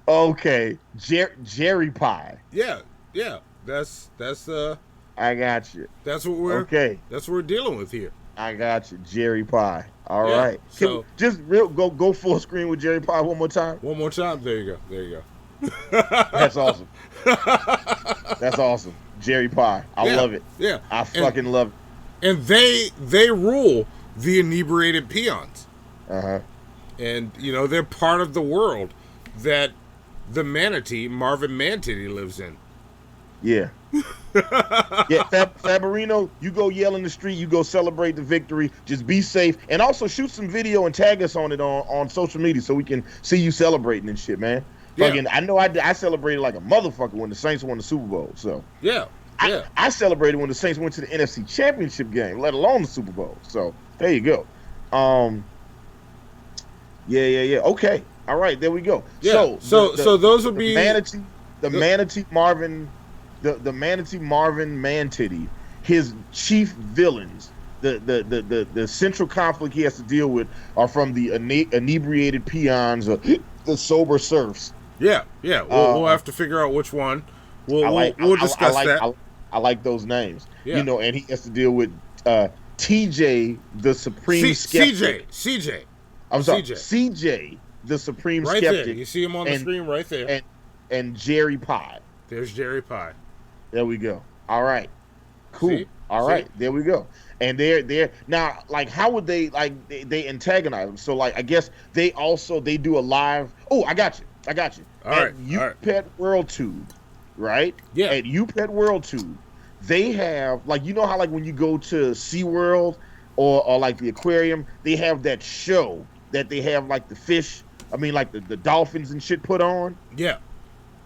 S1: Okay, Jerry Pie.
S5: Yeah. That's
S1: I got you.
S5: That's what we're That's what we're dealing with here.
S1: I got you, Jerry Pie. All right. So just go full screen with Jerry Pie one more time.
S5: One more time. There you go.
S1: That's awesome. That's awesome. Jerry Pie. I love it.
S5: Yeah.
S1: I fucking love it.
S5: And they rule the inebriated peons.
S1: Uh-huh.
S5: And they're part of the world that the Manatee, Marvin Man-Titty, lives in.
S1: Yeah. Yeah, Fabarino, you go yell in the street, you go celebrate the victory, just be safe, and also shoot some video and tag us on it on social media so we can see you celebrating and shit, man. Yeah. Fucking, I know I celebrated like a motherfucker when the Saints won the Super Bowl, so.
S5: Yeah.
S1: I celebrated when the Saints went to the NFC Championship game, let alone the Super Bowl, so there you go. Yeah. Okay. All right, there we go.
S5: Yeah. So those would be
S1: Manatee Marvin Man-Titty, his chief villains, the central conflict he has to deal with are from the inebriated peons or the sober serfs.
S5: Yeah. We'll have to figure out which one. We'll discuss that.
S1: I like those names.
S5: Yeah.
S1: And he has to deal with TJ, the Supreme Skeptic.
S5: CJ.
S1: I'm sorry, CJ, the Supreme
S5: right
S1: Skeptic.
S5: There. You see him on the screen right there.
S1: And Jerry Pie.
S5: There's Jerry Pie.
S1: There we go. All right. Cool.
S5: See?
S1: All right. There we go. And they're now, like, how would they antagonize them? So, like, I guess they do a live. Oh, I got you. I got you.
S5: All
S1: at
S5: right.
S1: UPET World Tube, right?
S5: Yeah.
S1: At UPET World Tube, they have, like, you know how, like, when you go to SeaWorld or like the aquarium, they have that show that they have, like, the fish, I mean, like, the dolphins and shit put on?
S5: Yeah.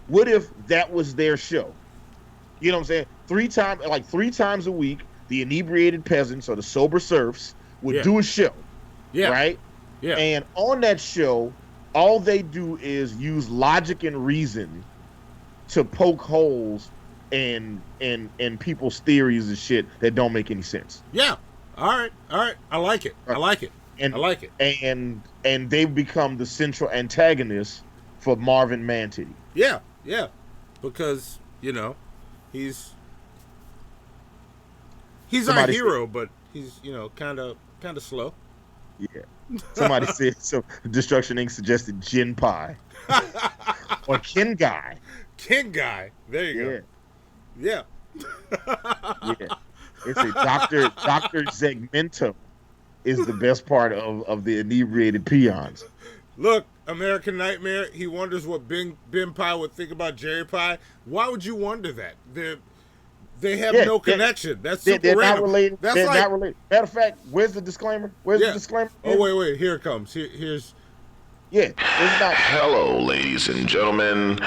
S1: What if that was their show? You know what I'm saying? 3 times a week, the inebriated peasants or the sober serfs would do a show.
S5: Yeah.
S1: Right?
S5: Yeah.
S1: And on that show, all they do is use logic and reason to poke holes in people's theories and shit that don't make any sense.
S5: Yeah. All right. I like it. I like it. And
S1: they've become the central antagonist for Marvin Man-Titty.
S5: Yeah. Because, you know, he's our hero, but he's, you know, kind of slow.
S1: Yeah. Somebody said, so Destruction Inc. suggested Gin Pie. Or Kin Guy.
S5: Kin Guy. There you go. Yeah.
S1: Yeah. It's a Dr. Segmento is the best part of the inebriated peons.
S5: Look, American Nightmare, he wonders what Ben Pie would think about Jerry Pie. Why would you wonder that? They have no connection. That's super
S1: they're
S5: random.
S1: not related.
S5: That's
S1: they're
S5: like,
S1: not related. Matter of fact, where's the disclaimer? Where's the disclaimer?
S5: Oh, wait. Here it comes. Here's...
S1: Yeah. It's not.
S4: Hello, ladies and gentlemen.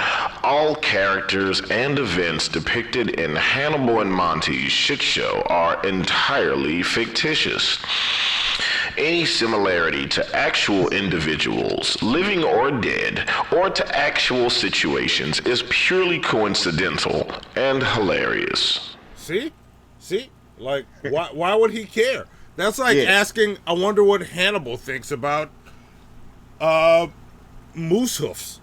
S4: All characters and events depicted in Hannibal and Monty's shit show are entirely fictitious. Any similarity to actual individuals, living or dead, or to actual situations is purely coincidental and hilarious.
S5: See? Like, why would he care? That's like asking, I wonder what Hannibal thinks about moose hoofs.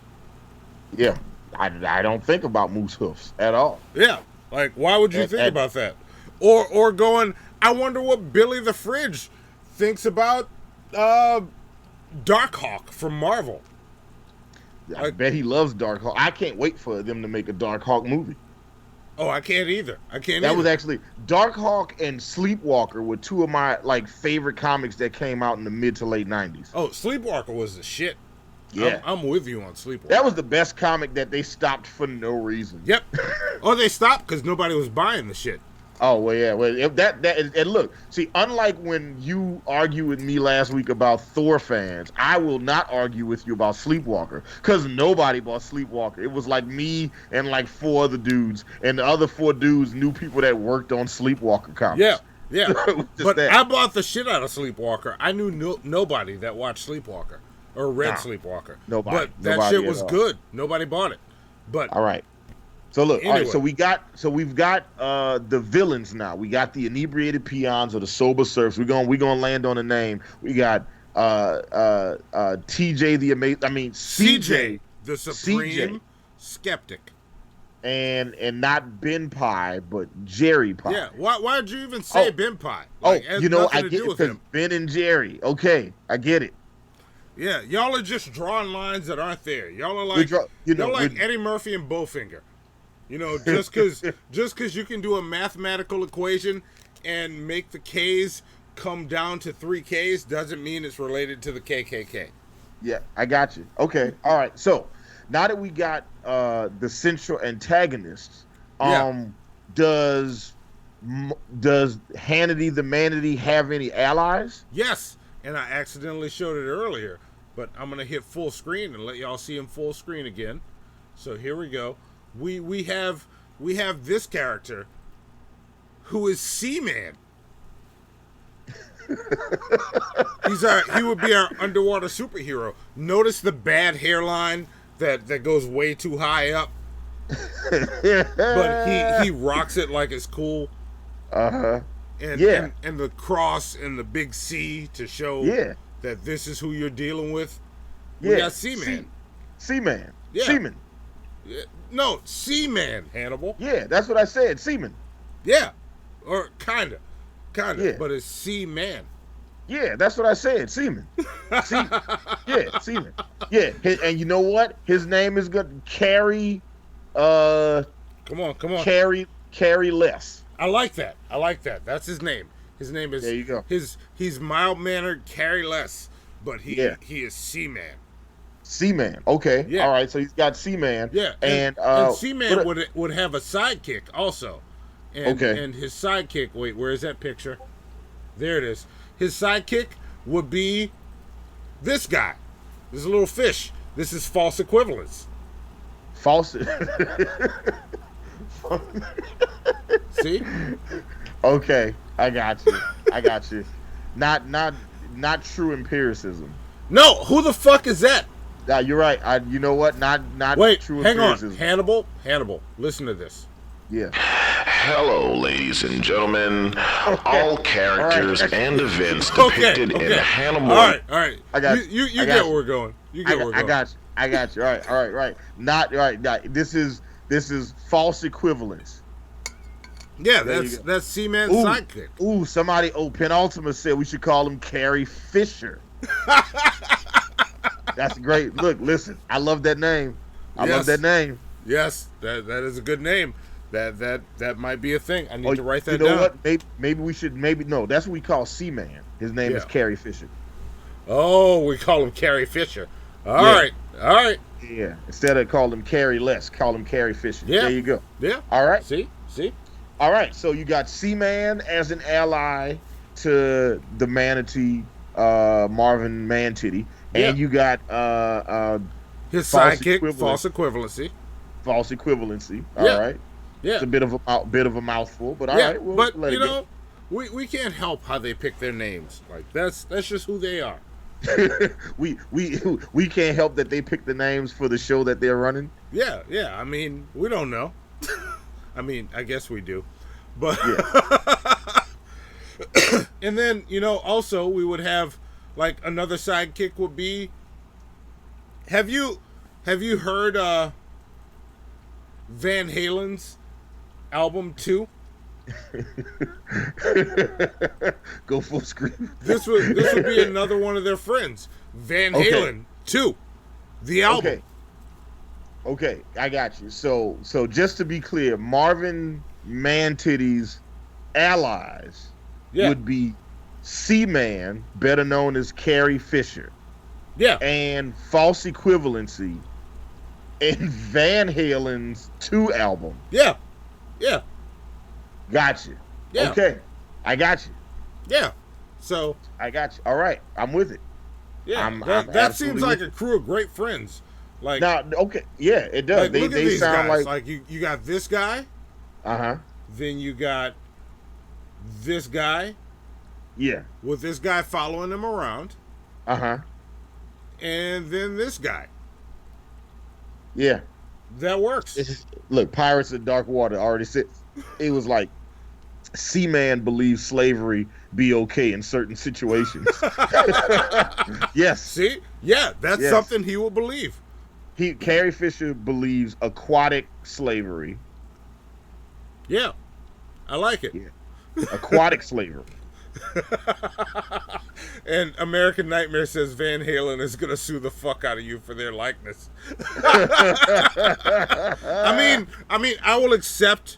S1: Yeah. I don't think about moose hoofs at all.
S5: Yeah. Like, why would you think about that? Or going, I wonder what Billy the Fridge thinks about Darkhawk from Marvel.
S1: I bet he loves Darkhawk. I can't wait for them to make a Darkhawk movie.
S5: Oh, I can't either.
S1: That was actually Darkhawk and Sleepwalker were 2 of my favorite comics that came out in the mid to late 90s.
S5: Oh, Sleepwalker was the shit.
S1: Yeah.
S5: I'm with you on Sleepwalker.
S1: That was the best comic that they stopped for no reason.
S5: Yep. Or they stopped because nobody was buying the shit.
S1: Oh, well, yeah. Well, and look, see, unlike when you argue with me last week about Thor fans, I will not argue with you about Sleepwalker because nobody bought Sleepwalker. It was like me and like 4 other dudes, and the other 4 dudes knew people that worked on Sleepwalker comics.
S5: Yeah. But I bought the shit out of Sleepwalker. I knew nobody that watched Sleepwalker or read Sleepwalker.
S1: Nobody.
S5: But that shit was good. Nobody bought it. But
S1: all right. So look,
S5: anyway.
S1: all right. So we've got the villains now. We got the inebriated peons or the sober serfs. We're gonna land on a name. We got TJ the amazing. I mean CJ
S5: the supreme skeptic.
S1: And not Ben Pie, but Jerry Pie.
S5: Yeah. Why did you even say Ben Pie?
S1: I get it because Ben and Jerry. Okay, I get it.
S5: Yeah, y'all are just drawing lines that aren't there. Y'all are like Eddie Murphy and Bowfinger. You know, just because you can do a mathematical equation and make the K's come down to 3 K's doesn't mean it's related to the KKK.
S1: Yeah, I got you. Okay, all right. So now that we got the central antagonists, does Hannity the Manatee have any allies?
S5: Yes, and I accidentally showed it earlier, but I'm gonna hit full screen and let y'all see him full screen again. So here we go. We have this character who is Seaman. He would be our underwater superhero. Notice the bad hairline that goes way too high up. But he rocks it like it's cool.
S1: Uh-huh.
S5: And the cross and the big C to show that this is who you're dealing with. We got Seaman.
S1: Seaman.
S5: Yeah.
S1: Seaman.
S5: No, Seaman, Hannibal.
S1: Yeah, that's what I said. Seaman.
S5: Yeah. Or kinda.
S1: Yeah.
S5: But it's Seaman.
S1: Yeah, that's what I said. Seaman. Seaman. Yeah, Seaman. Yeah, and you know what? His name is good. Carrie.
S5: Come on.
S1: Carrie Less.
S5: I like that. That's his name. His name is.
S1: There you go.
S5: He's mild mannered, Carrie Less, but he is Seaman.
S1: Seaman. Okay.
S5: Yeah.
S1: All right. So he's got Seaman.
S5: Yeah.
S1: And
S5: Seaman would have a sidekick also. And,
S1: Okay.
S5: And his sidekick. Wait, where is that picture? There it is. His sidekick would be this guy. This little fish. This is false equivalence.
S1: False.
S5: See?
S1: Okay, I got you. Not true empiricism.
S5: No, who the fuck is that?
S1: You're right. You know what? Not
S5: Wait,
S1: true
S5: hang
S1: empiricism.
S5: on. Hannibal, listen to this.
S1: Yeah.
S4: Hello, ladies and gentlemen. All characters and events depicted in Hannibal.
S5: All right.
S1: I got
S5: you get where we're going. You get where we're going.
S1: I got you. All right. Not right. This is false equivalence.
S5: Yeah, that's Seaman's sidekick.
S1: Ooh, somebody. Penultima said we should call him Carrie Fisher. That's great. Look, listen. I love that name. I love that name.
S5: Yes, that is a good name. That might be a thing. I need to write that
S1: down. You
S5: know
S1: what? Maybe we should. No, that's what we call Seaman. His name is Carrie Fisher.
S5: Oh, we call him Carrie Fisher. All right.
S1: Yeah. Instead of calling him Carrie Less, call him Carrie Fisher.
S5: Yeah.
S1: There you go.
S5: Yeah.
S1: All right.
S5: See.
S1: All right. So you got Seaman as an ally to the Manatee, Marvin Man-Titty, and you got
S5: his sidekick, false equivalency.
S1: False equivalency. All right.
S5: Yeah.
S1: It's a bit of a mouthful, but all right. We'll let it go.
S5: We can't help how they pick their names. Like that's just who they are.
S1: we can't help that they pick the names for the show that they're running.
S5: Yeah. I mean, we don't know. I mean, I guess we do, but and then also we would have like another sidekick would be. Have you heard Van Halen's album 2?
S1: Go full screen.
S5: This would be another one of their friends. Van Halen 2, the album.
S1: Okay, I got you. So just to be clear, Marvin Man-Titty's allies would be Seaman, better known as Carrie Fisher.
S5: Yeah.
S1: And false equivalency in Van Halen's 2 album.
S5: Yeah.
S1: Got you.
S5: Yeah.
S1: Okay. I got you.
S5: Yeah. So
S1: I got you. All right. I'm with it.
S5: Yeah. That seems like a crew of great friends. Like
S1: okay. Yeah, it does.
S5: Like, look at these
S1: sound
S5: guys. Like you got this guy.
S1: Uh-huh.
S5: Then you got this guy.
S1: Yeah.
S5: With this guy following him around.
S1: Uh-huh.
S5: And then this guy.
S1: Yeah.
S5: That works.
S1: Look, Pirates of Dark Water already said it was like Seaman believes slavery be okay in certain situations. Yes.
S5: See? Yeah, that's something he will believe.
S1: Carrie Fisher believes aquatic slavery.
S5: Yeah. I like it.
S1: Yeah. Aquatic slavery.
S5: And American Nightmare says Van Halen is gonna sue the fuck out of you for their likeness. I mean, I will accept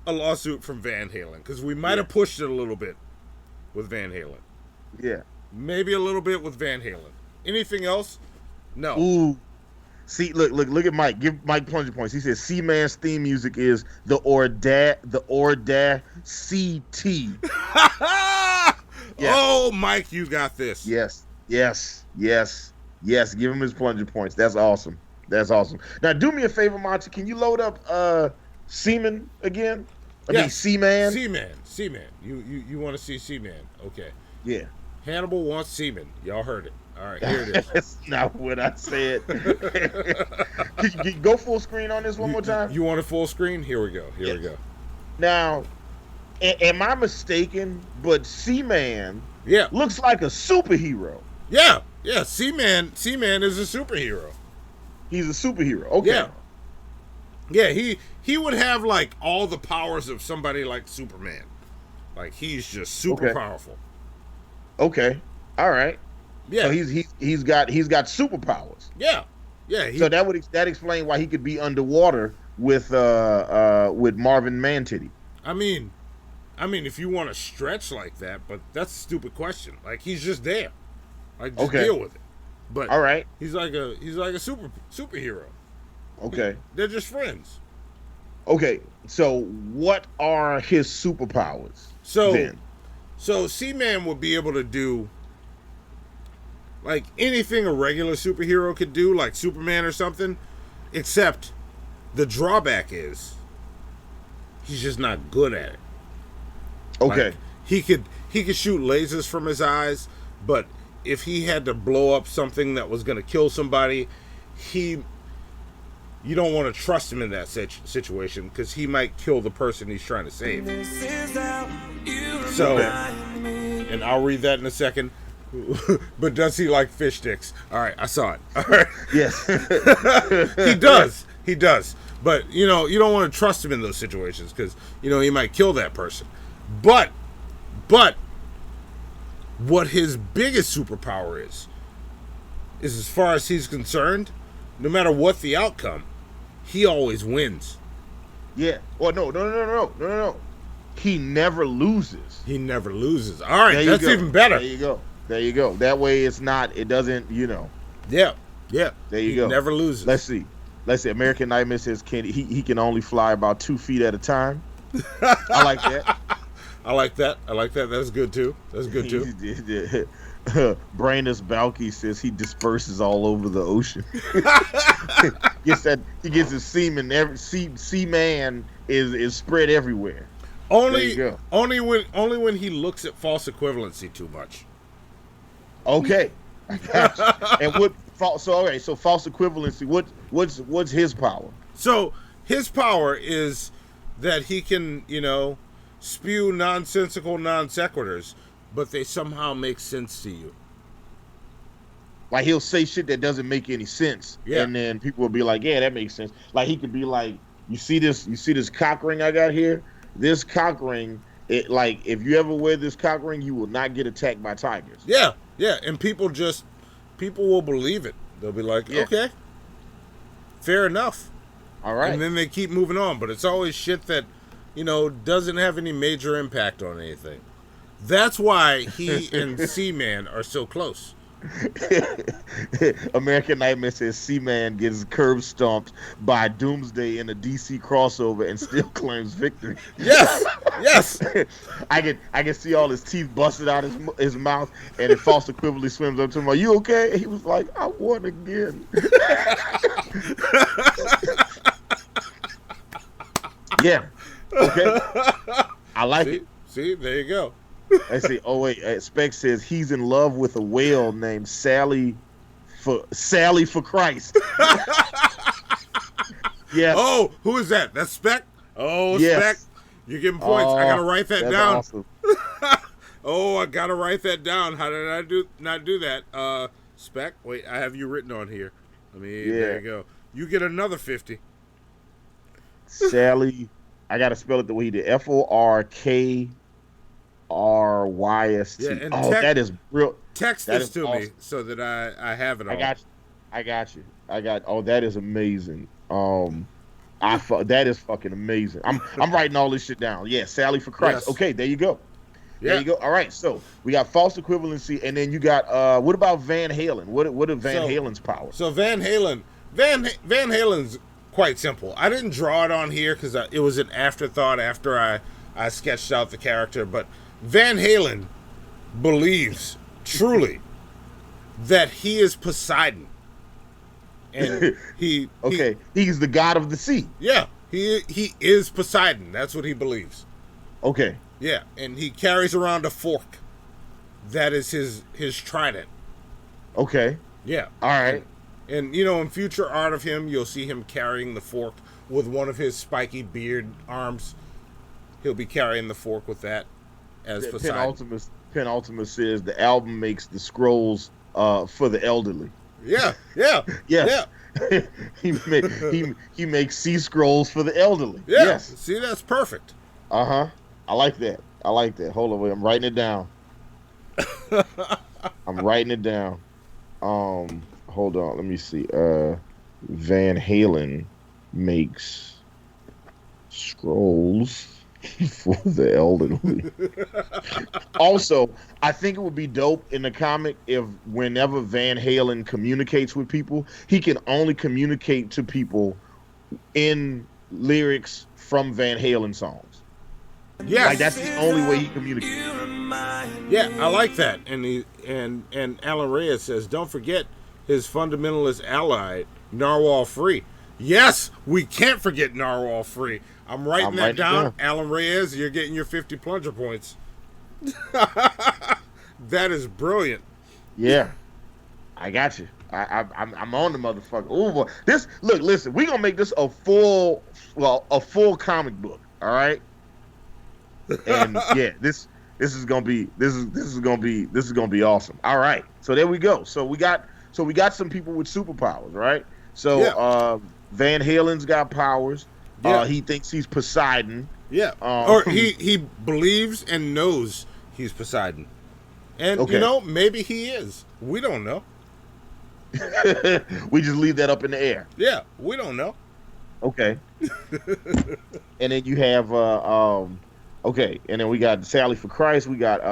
S5: a lawsuit from Van Halen because we might have pushed it a little bit with Van Halen.
S1: Yeah,
S5: maybe a little bit with Van Halen. Anything else? No.
S1: Ooh, see, look at Mike. Give Mike plunger points. He says Seaman's theme music is the Audacity.
S5: Yes. Oh, Mike, you got this.
S1: Yes. Give him his plunger points. That's awesome. Now, do me a favor, Monty. Can you load up Seaman again? I mean, Seaman.
S5: Seaman. You want to see Seaman? Okay.
S1: Yeah.
S5: Hannibal wants Seaman. Y'all heard it. All right, here it is.
S1: That's not what I said. Can you go full screen on this one more time?
S5: You want a full screen? Here we go. We go.
S1: Now, am I mistaken? But Seaman looks like a superhero.
S5: Yeah. Seaman is a superhero.
S1: He's a superhero. Okay.
S5: Yeah, he would have like all the powers of somebody like Superman. Like he's just super powerful.
S1: Okay. All right.
S5: Yeah.
S1: So he's got superpowers.
S5: Yeah.
S1: So that explains why he could be underwater with Marvin Man-Titty.
S5: I mean, if you want to stretch like that, but that's a stupid question. Like he's just there. Like just deal with it. But
S1: all right,
S5: he's like a superhero.
S1: Okay,
S5: They're just friends.
S1: Okay, so what are his superpowers?
S5: So Seaman would be able to do like anything a regular superhero could do, like Superman or something, except the drawback is he's just not good at it.
S1: Okay.
S5: Like, he could shoot lasers from his eyes, but if he had to blow up something that was going to kill somebody, you don't want to trust him in that situation because he might kill the person he's trying to save. So, and I'll read that in a second. But does he like fish sticks? All right, I saw it. All right.
S1: Yes.
S5: He does. But, you don't want to trust him in those situations because, he might kill that person. But what his biggest superpower is as far as he's concerned, no matter what the outcome, he always wins.
S1: Yeah. Well, no. He never loses.
S5: He never loses. All right, that's even better.
S1: There you go. That way it doesn't.
S5: Yeah.
S1: There you go.
S5: He never loses.
S1: Let's see. American Nightmare says he can only fly about 2 feet at a time. I like that.
S5: I like that. That's good too.
S1: Brainus Balky says he disperses all over the ocean. He gets his semen. Seaman is spread everywhere.
S5: Only when he looks at false equivalency too much.
S1: Okay, I got you. And so false equivalency. What's his power?
S5: So his power is that he can spew nonsensical non sequiturs, but they somehow make sense to you.
S1: Like he'll say shit that doesn't make any sense, and then people will be like, "Yeah, that makes sense." Like he could be like, "You see this cock ring I got here? This cock ring, if you ever wear this cock ring, you will not get attacked by tigers."
S5: Yeah, and people will believe it. They'll be like, "Okay, fair enough."
S1: All right,
S5: and then they keep moving on. But it's always shit that doesn't have any major impact on anything. That's why he and Seaman are so close.
S1: American Nightmare says Seaman gets curb stomped by Doomsday in a DC crossover and still claims victory.
S5: Yes.
S1: I can see all his teeth busted out his mouth, and it false equivalently swims up to him. Are you okay? And he was like, I won again. Yeah. Okay. I like it.
S5: See, there you go.
S1: I see. Oh wait, Spec says he's in love with a whale named Sally for Christ. Yeah.
S5: Oh, who is that? That's Spec. Oh,
S1: yes.
S5: Spec, you're getting points. I gotta write that down.
S1: Awesome.
S5: Oh, I gotta write that down. How did I not do that? Spec. Wait, I have you written on here. There you go. You get another 50.
S1: Sally. I gotta spell it the way he did. FORKRYST.
S5: Yeah,
S1: that is real.
S5: Text this to me so that I have it all.
S1: I got you. Oh, that is amazing. That is fucking amazing. I'm writing all this shit down. Yeah, Sally for Christ.
S5: Yes.
S1: Okay, there you go.
S5: Yeah.
S1: There you go. All right, so we got false equivalency, and then you got what about Van Halen? What are Van Halen's powers?
S5: So Van Halen's quite simple. I didn't draw it on here because it was an afterthought after I sketched out the character, but Van Halen believes truly that he is Poseidon, and he's
S1: the god of the sea.
S5: Yeah, he is Poseidon. That's what he believes.
S1: Okay.
S5: Yeah, and he carries around a fork. That is his trident.
S1: Okay.
S5: Yeah.
S1: All right.
S5: And in future art of him, you'll see him carrying the fork with one of his spiky beard arms. He'll be carrying the fork with that as Poseidon.
S1: Penultimate says the album makes the scrolls for the elderly.
S5: Yeah.
S1: He makes sea scrolls for the elderly.
S5: Yeah.
S1: Yes.
S5: See, that's perfect.
S1: I like that. Hold on, wait, I'm writing it down. Hold on, let me see. Van Halen makes scrolls For the elderly. Also, I think it would be dope in the comic if whenever Van Halen communicates with people, he can only communicate to people in lyrics from Van Halen songs.
S5: Yes.
S1: Like that's the only way he communicates.
S5: Yeah, I like that. And Alan Reyes says, don't forget his fundamentalist ally, Narwhal Free. Yes, we can't forget Narwhal Free. I'm writing that down. Alan Reyes, you're getting your 50 plunger points. That is brilliant.
S1: Yeah, I got you. I'm on the motherfucker. Ooh, boy. Listen, we gonna make this a full comic book. All right. And yeah, this is gonna be awesome. All right. So there we go. So we got some people with superpowers, right? So Van Halen's got powers. Yeah. He thinks he's Poseidon.
S5: Yeah. Or he believes and knows he's Poseidon. And, maybe he is. We don't know.
S1: We just leave that up in the air.
S5: Yeah, we don't know.
S1: Okay. And then you have, and then we got Sally for Christ. We got,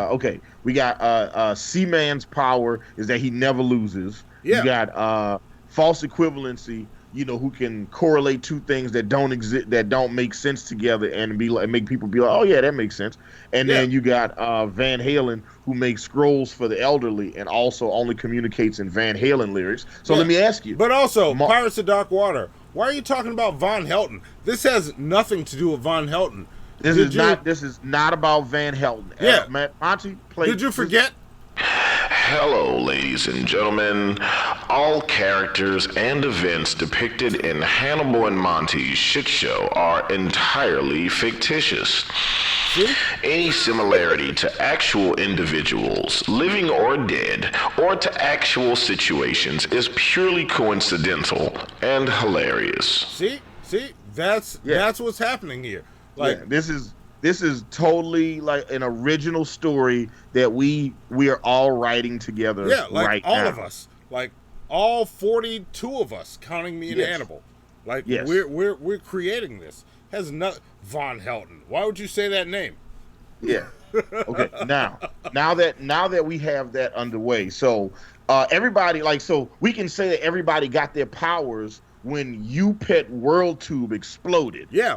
S1: Seaman's power is that he never loses. Yeah. You got false equivalency, who can correlate two things that don't exist, that don't make sense together, and make people be like, oh yeah, that makes sense. And then you got Van Halen, who makes scrolls for the elderly and also only communicates in Van Halen lyrics. So let me ask you.
S5: But also, Pirates of Dark Water. Why are you talking about Von Helton? This has nothing to do with Von Helton.
S1: This is not about Van Helton.
S5: Yeah,
S1: Monty, play.
S5: Did you forget?
S4: Hello, ladies and gentlemen. All characters and events depicted in Hannibal and Monty's shit show are entirely fictitious. Any similarity to actual individuals, living or dead, or to actual situations is purely coincidental and hilarious.
S5: See, that's what's happening here. Like
S1: this is totally like an original story that we are all writing together.
S5: Yeah, like
S1: right
S5: all
S1: now.
S5: of us, like all 42 of us, counting me and Hannibal. Like we're creating this. Has not Von Helton. Why would you say that name?
S1: Yeah. Okay. Now that we have that underway, so everybody so we can say that everybody got their powers when UPET World Tube exploded.
S5: Yeah.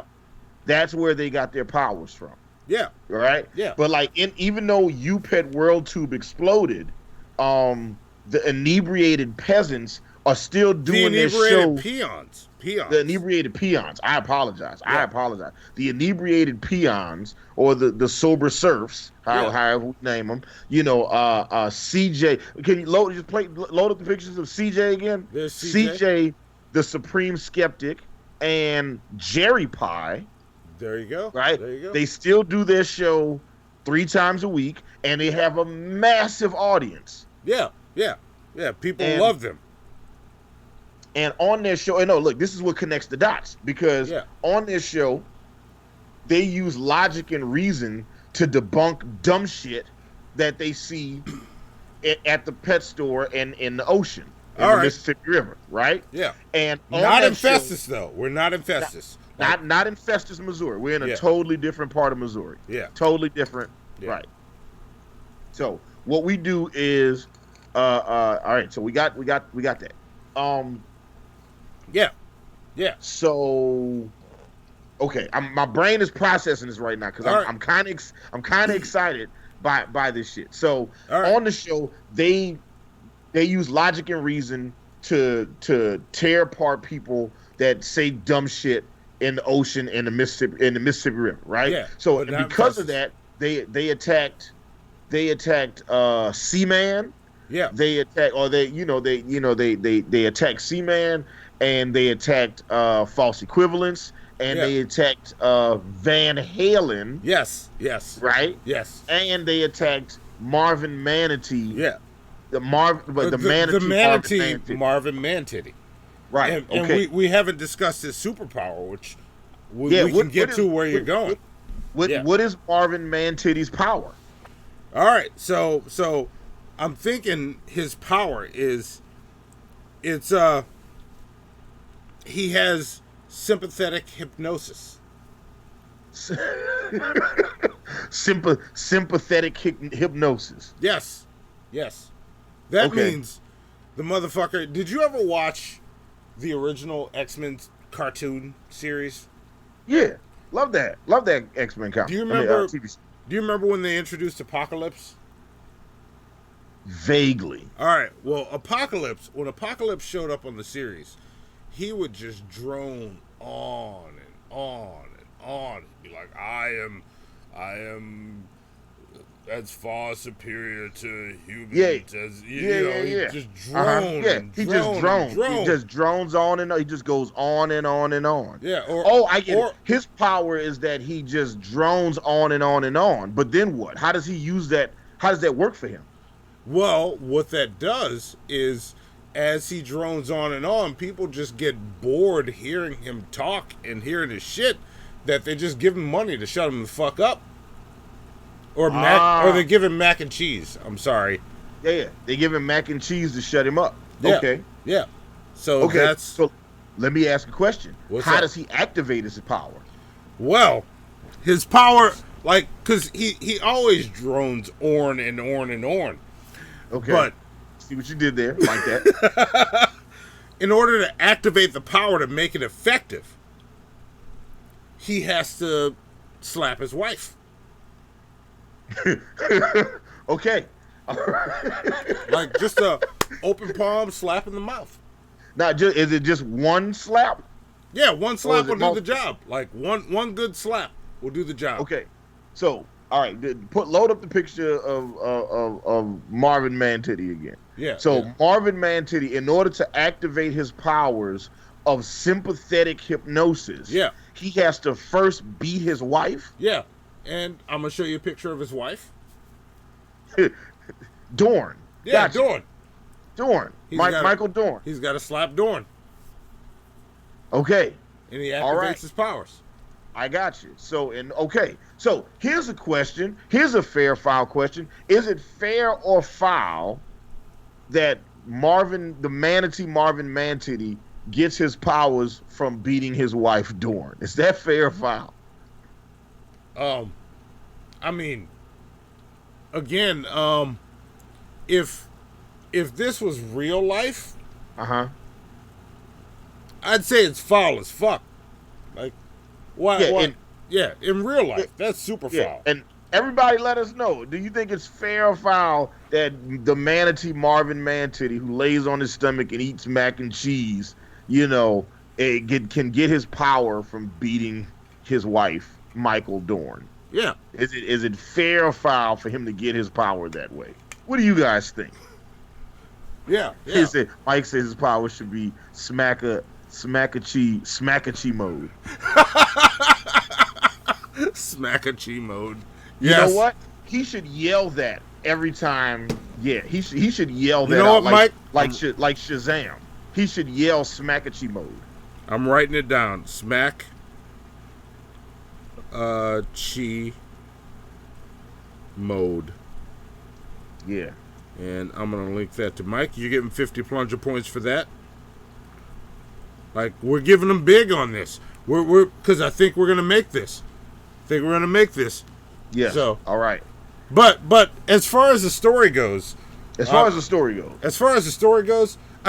S1: That's where they got their powers from.
S5: Yeah.
S1: All right.
S5: Yeah.
S1: But even though UPET World Tube exploded, the inebriated peasants are still doing their show.
S5: Peons.
S1: The inebriated peons. I apologize. Yeah. The inebriated peons, or the sober serfs, however we name them. CJ. Can you load up the pictures of CJ again?
S5: There's CJ,
S1: the Supreme Skeptic, and Jerry Pie.
S5: There you go.
S1: Right?
S5: There you go.
S1: They still do their show 3 times a week, and they have a massive audience.
S5: Yeah. People love them.
S1: And on their show, look, this is what connects the dots, because on their show, they use logic and reason to debunk dumb shit that they see at the pet store and in the ocean, in the Mississippi River, right?
S5: Yeah.
S1: And
S5: not in Festus, though. We're not in Festus.
S1: Not in Festus, Missouri. We're in a totally different part of Missouri.
S5: Yeah.
S1: Totally different. Yeah. Right. So what we do is, all right. So we got that.
S5: Yeah.
S1: So, okay, my brain is processing this right now because I'm kind of excited by this shit. So on the show, they use logic and reason to tear apart people that say dumb shit in the ocean in the Mississippi River, right?
S5: Yeah.
S1: So because of that, they attacked Seaman.
S5: Yeah.
S1: They attack, or they attacked Seaman, and they attacked false equivalence, and they attacked Van Halen.
S5: Yes.
S1: Right.
S5: Yes.
S1: And they attacked Marvin Manatee.
S5: Yeah.
S1: The Manatee
S5: Marvin Man-Titty.
S1: Right.
S5: And we haven't discussed his superpower, which we can get to where you're going.
S1: What is Marvin Man-Titty's power?
S5: All right. So I'm thinking his power is he has sympathetic hypnosis.
S1: Sympathetic hypnosis.
S5: Yes. That means the motherfucker. Did you ever watch the original X-Men cartoon series?
S1: Yeah, love that X-Men comic.
S5: Do you remember?
S1: TV.
S5: Do you remember when they introduced Apocalypse?
S1: Vaguely.
S5: All right. Well, when Apocalypse showed up on the series, he would just drone on and on and on. He'd be like, I am as far superior to humans as you know. He just drone.
S1: He just drones. He just drones on and on. He just goes on and on and on.
S5: Yeah.
S1: I get it. His power is that he just drones on and on and on. But then what? How does he use that? How does that work for him?
S5: Well, what that does is, as he drones on and on, people just get bored hearing him talk and hearing his shit, that they just give him money to shut him the fuck up. Or they give him mac and cheese. I'm sorry.
S1: Yeah. They give him mac and cheese to shut him up.
S5: Yeah.
S1: Okay.
S5: Yeah. So
S1: So let me ask a question. How does he activate his power?
S5: Well, his power, because he always drones on and on and on.
S1: Okay.
S5: But
S1: see what you did there, like that.
S5: In order to activate the power to make it effective, he has to slap his wife.
S1: Okay.
S5: Like just a open palm slap in the mouth.
S1: Now, is it just one slap?
S5: Yeah, one slap will do the job. Like one good slap will do the job.
S1: Okay. So, all right, load up the picture of Marvin Man-Titty again.
S5: Yeah.
S1: So Marvin Man-Titty, in order to activate his powers of sympathetic hypnosis, he has to first beat his wife.
S5: Yeah. And I'm gonna show you a picture of his wife.
S1: Dorn.
S5: Yeah,
S1: gotcha. Dorn. Michael Dorn.
S5: He's got to slap Dorn.
S1: Okay.
S5: And he activates his powers.
S1: I got you. So here's a question. Here's a fair foul question. Is it fair or foul that the Manatee Marvin Man-Titty gets his powers from beating his wife Dorn? Is that fair or foul?
S5: I mean, again, if this was real life, I'd say it's foul as fuck. Like, why? In real life, that's super foul.
S1: And everybody, let us know. Do you think it's fair or foul that the Manatee Marvin Man-Titty, who lays on his stomach and eats mac and cheese, can get his power from beating his wife, Michael Dorn?
S5: Yeah.
S1: Is it fair or foul for him to get his power that way? What do you guys think?
S5: Yeah.
S1: Mike says his power should be smacka chi mode.
S5: Smacka chi mode.
S1: You know what? He should yell that every time. Yeah, he should yell that.
S5: You know what, Mike?
S1: Like Shazam. He should yell smacka chi mode.
S5: I'm writing it down. Smack chi mode.
S1: Yeah.
S5: And I'm gonna link that to Mike. You're getting 50 plunger points for that. Like, we're giving them big on this. We're because I think we're gonna make this.
S1: Yeah.
S5: So
S1: all right.
S5: But as far as the story goes, I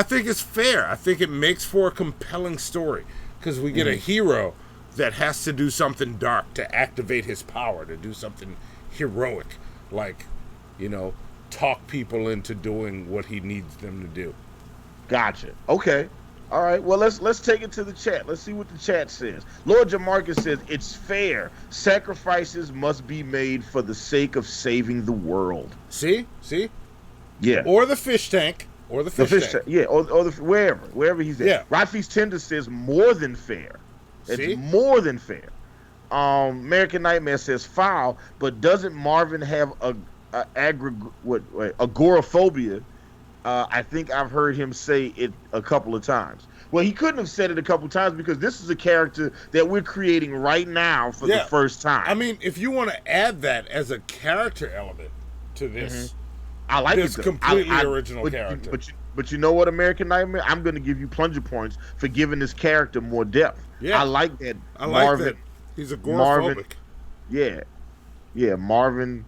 S5: think it's fair. I think it makes for a compelling story because we get a hero that has to do something dark to activate his power, to do something heroic, like, talk people into doing what he needs them to do.
S1: Gotcha. Okay. All right. Well, let's take it to the chat. Let's see what the chat says. Lord Jamarcus says it's fair. Sacrifices must be made for the sake of saving the world.
S5: See?
S1: Yeah.
S5: Or the fish tank. Or the fish tank.
S1: Yeah. Or wherever he's at.
S5: Yeah.
S1: Rodfeast Tender says more than fair. It's more than fair. American Nightmare says foul, but doesn't Marvin have agoraphobia? I think I've heard him say it a couple of times. Well, he couldn't have said it a couple of times because this is a character that we're creating right now for the first time.
S5: I mean, if you want to add that as a character element to this,
S1: I like
S5: this completely original character.
S1: But you know what, American Nightmare? I'm going to give you plunger points for giving this character more depth.
S5: Yeah.
S1: I like that.
S5: I like that. He's agoraphobic.
S1: Yeah, Marvin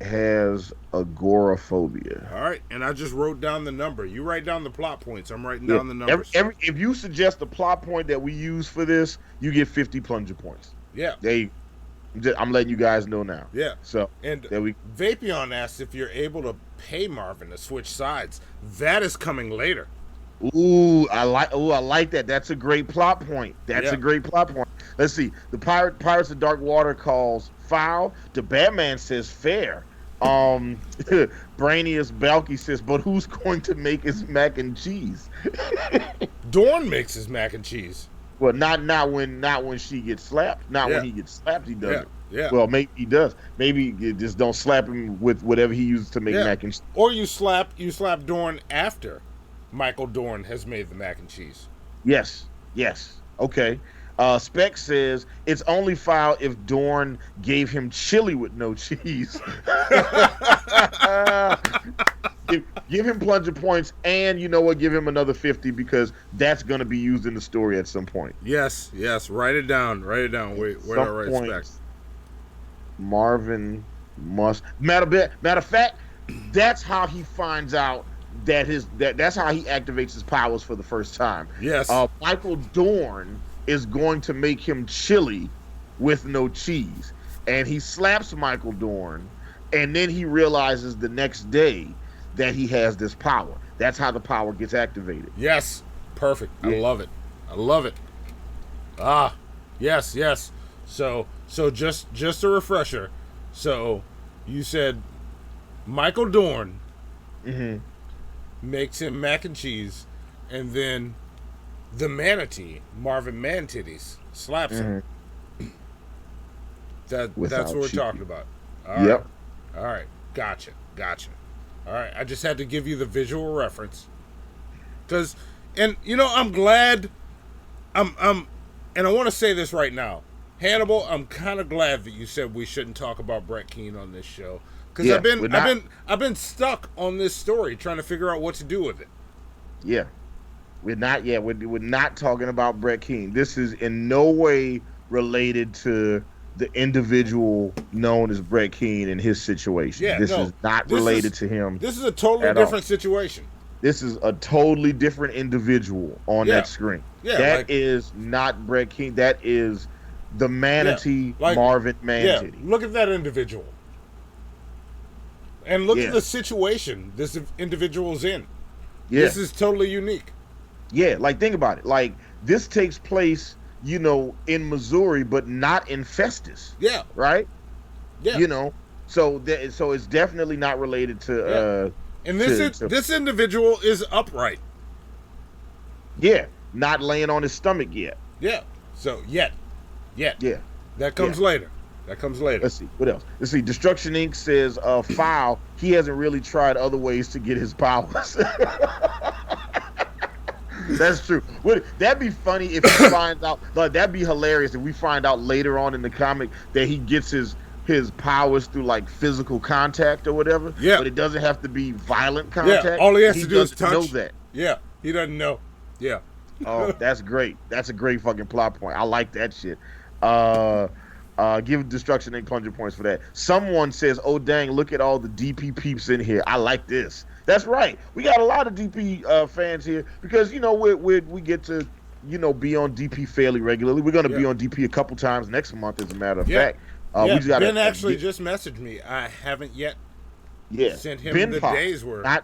S1: has agoraphobia.
S5: All right, and I just wrote down the number. You write down the plot points. I'm writing down the numbers.
S1: If you suggest a plot point that we use for this, you get 50 plunger points.
S5: Yeah.
S1: I'm letting you guys know now.
S5: Yeah.
S1: So
S5: and Vapion asks if you're able to pay Marvin to switch sides. That is coming later.
S1: Ooh, I like that. That's a great plot point. A great plot point. Let's see. The Pirates of Dark Water calls foul. The Batman says fair. Brainius Balky says, but who's going to make his mac and cheese?
S5: Dorn makes his mac and cheese.
S1: Well, not when she gets slapped. When he gets slapped, he does it.
S5: Yeah.
S1: Well, maybe he does. Maybe you just don't slap him with whatever he uses to make mac and cheese.
S5: Or you slap Dorn after Michael Dorn has made the mac and cheese.
S1: Yes. Okay. Spec says it's only foul if Dorn gave him chili with no cheese. Give him plunger points, and you know what? Give him another 50 because that's going to be used in the story at some point.
S5: Yes. Write it down. Wait, where do I write Spec?
S1: Marvin must. Matter of fact, that's how he finds out that's how he activates his powers for the first time.
S5: Yes.
S1: Michael Dorn is going to make him chili with no cheese, and he slaps Michael Dorn, and then he realizes the next day that he has this power. That's how the power gets activated.
S5: Yes. Perfect. Yeah. I love it. Ah, yes. So just a refresher. So you said Michael Dorn makes him mac and cheese, and then the Manatee, Marvin Man-Titties, slaps him. That's what we're talking about. All right. Gotcha. All right. I just had to give you the visual reference. I'm glad. And I want to say this right now. Hannibal, I'm kind of glad that you said we shouldn't talk about Brett Keane on this show. Because I've been stuck on this story trying to figure out what to do with it.
S1: Yeah. We're not talking about Brett Keane. This is in no way related to the individual known as Brett Keane and his situation. This is not related to him.
S5: This is a totally different situation.
S1: This is a totally different individual on that screen. Yeah, that is not Brett Keane. That is the Manatee, Marvin Man-Titty.
S5: Yeah, look at that individual. And look at the situation this individual's in. Yeah. This is totally unique.
S1: Yeah, think about it. This takes place, in Missouri, but not in Festus.
S5: Yeah.
S1: Right?
S5: Yeah.
S1: So it's definitely not related to
S5: and this individual is upright.
S1: Yeah. Not laying on his stomach yet.
S5: Yeah. So yet. Yeah. That comes later. Let's see. What else?
S1: Let's see. Destruction Inc. says, foul, he hasn't really tried other ways to get his powers. That's true. That'd be funny if he finds out. That'd be hilarious if we find out later on in the comic that he gets his powers through physical contact or whatever.
S5: Yeah.
S1: But it doesn't have to be violent contact.
S5: Yeah. All he has to do is touch.
S1: Know that.
S5: Yeah. He doesn't know. Yeah.
S1: Oh, that's great. That's a great fucking plot point. I like that shit. Give Destruction Inc. plunger points for that. Someone says, "Oh dang, look at all the DP peeps in here. I like this." That's right. We got a lot of DP fans here because we get to be on DP fairly regularly. We're gonna be on DP a couple times next month, as a matter of fact. We just
S5: Ben actually just messaged me. I haven't yet.
S1: Yeah,
S5: sent him
S1: Ben
S5: the
S1: Pop,
S5: days word.
S1: Not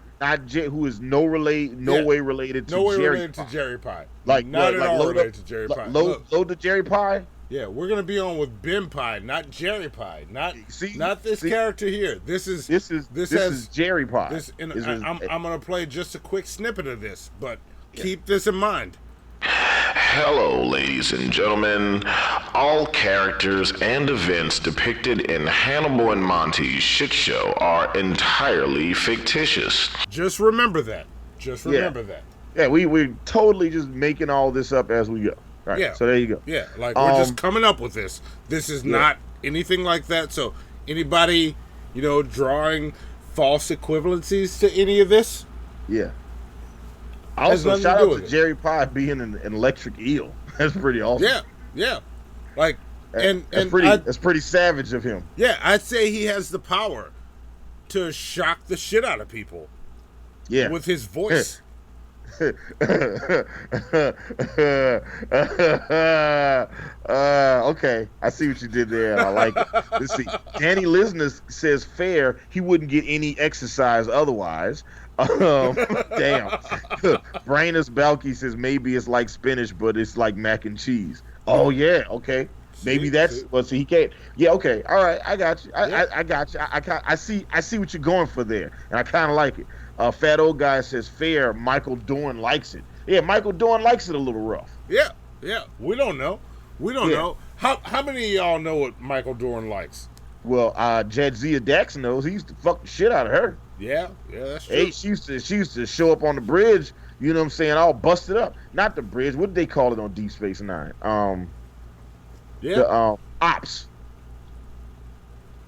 S1: who is no way related to
S5: Jerry Pie.
S1: Not
S5: at all related to Jerry Pie.
S1: Load to Jerry Pie.
S5: Yeah, we're gonna be on with Ben Pie, not Jerry Pie, not this character here. This is
S1: Jerry Pie.
S5: I'm gonna play just a quick snippet of this, but keep this in mind.
S4: Hello, ladies and gentlemen. All characters and events depicted in Hannibal and Monty's shit show are entirely fictitious.
S5: Just remember that.
S1: Yeah, we're totally just making all this up as we go. Right. Yeah. So there you go.
S5: Yeah, we're just coming up with this. This is not anything like that. So anybody, drawing false equivalencies to any of this?
S1: Yeah. Also, shout out to Jerry Pie being an electric eel. That's pretty awesome.
S5: Yeah.
S1: That's pretty savage of him.
S5: Yeah, I'd say he has the power to shock the shit out of people.
S1: Yeah,
S5: with his voice.
S1: Okay, I see what you did there. I like it. Let's see. Danny Lisner says fair. He wouldn't get any exercise otherwise. Damn. Brainus Balky says maybe it's like spinach, but it's like mac and cheese. Oh yeah, okay. Maybe that's well. So he can't. Yeah, okay. All right, I got you. I got you. I see what you're going for there, and I kind of like it. Fat old guy says fair. Michael Dorn likes it. Yeah, Michael Dorn likes it a little rough.
S5: Yeah. We don't know. know. How many of y'all know what Michael Dorn likes?
S1: Well, Jadzia Dax knows. He used to fuck the shit out of her.
S5: Yeah, that's true.
S1: Hey, she used to show up on the bridge. You know what I'm saying? All busted up. Not the bridge. What did they call it on Deep Space Nine? The ops.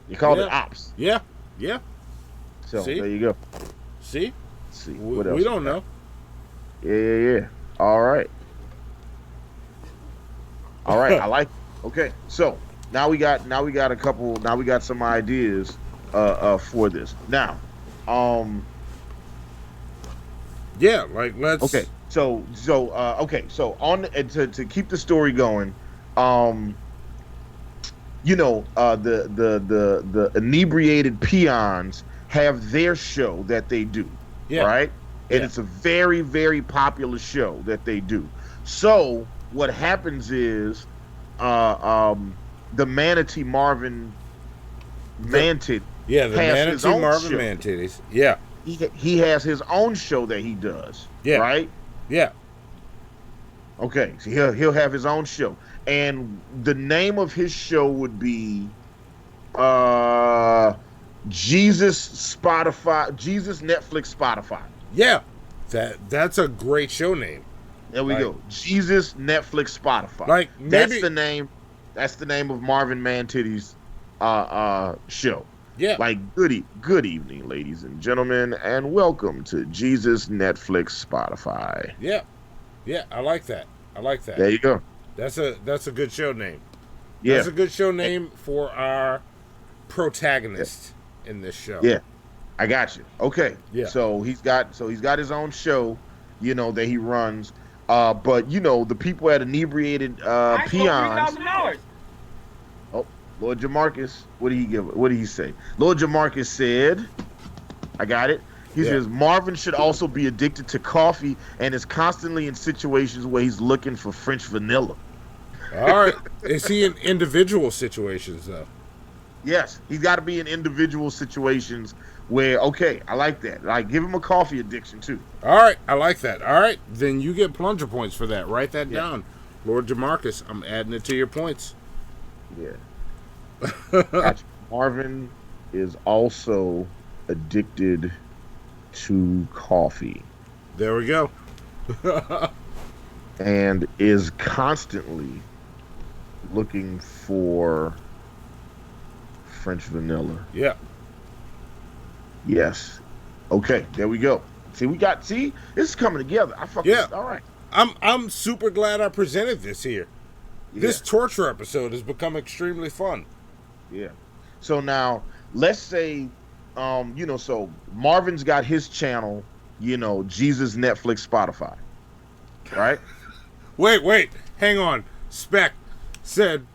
S1: You called it ops.
S5: Yeah.
S1: So there you go.
S5: See?
S1: What else?
S5: We don't know.
S1: Yeah. All right. I like it. Okay. So now we got some ideas for this. Now,
S5: yeah, like let's
S1: okay. So on to keep the story going, the inebriated peons have their show that they do, right? And it's a very, very popular show that they do. So what happens is, the Manatee Marvin Man-Titty.
S5: Yeah, the Manatee Marvin Man-Titties. Yeah.
S1: He has his own show that he does. Yeah. Right?
S5: Yeah.
S1: Okay. So he'll have his own show. And the name of his show would be Jesus Netflix Spotify.
S5: Yeah. That's a great show name.
S1: There we go. Jesus Netflix Spotify.
S5: Like maybe
S1: that's the name of Marvin Man-Titty's show.
S5: Yeah.
S1: Like good evening, ladies and gentlemen, and welcome to Jesus Netflix Spotify.
S5: Yeah. Yeah, I like that.
S1: There you go.
S5: That's a good show name.
S1: Yeah.
S5: That's a good show name for our protagonist in this show.
S1: Yeah. I got you. Okay.
S5: Yeah.
S1: So he's got his own show, that he runs. But the people at inebriated peons. Oh, Lord Jamarcus, what did he give? What did he say? Lord Jamarcus said, I got it. He says Marvin should also be addicted to coffee and is constantly in situations where he's looking for French vanilla.
S5: All right. Is he in individual situations though?
S1: Yes, he's got to be in individual situations where, okay, I like that. Like, give him a coffee addiction, too.
S5: All right, I like that. All right, then you get plunger points for that. Write that down. Lord Jamarcus, I'm adding it to your points.
S1: Yeah. Gotcha. Marvin is also addicted to coffee.
S5: There we go.
S1: And is constantly looking for French vanilla.
S5: Yeah.
S1: Yes. Okay, there we go. See, this is coming together. All right.
S5: I'm super glad I presented this here. Yeah. This torture episode has become extremely fun.
S1: Yeah. So now, let's say, so Marvin's got his channel, Jesus Netflix Spotify. Right?
S5: Wait. Hang on. Spec said,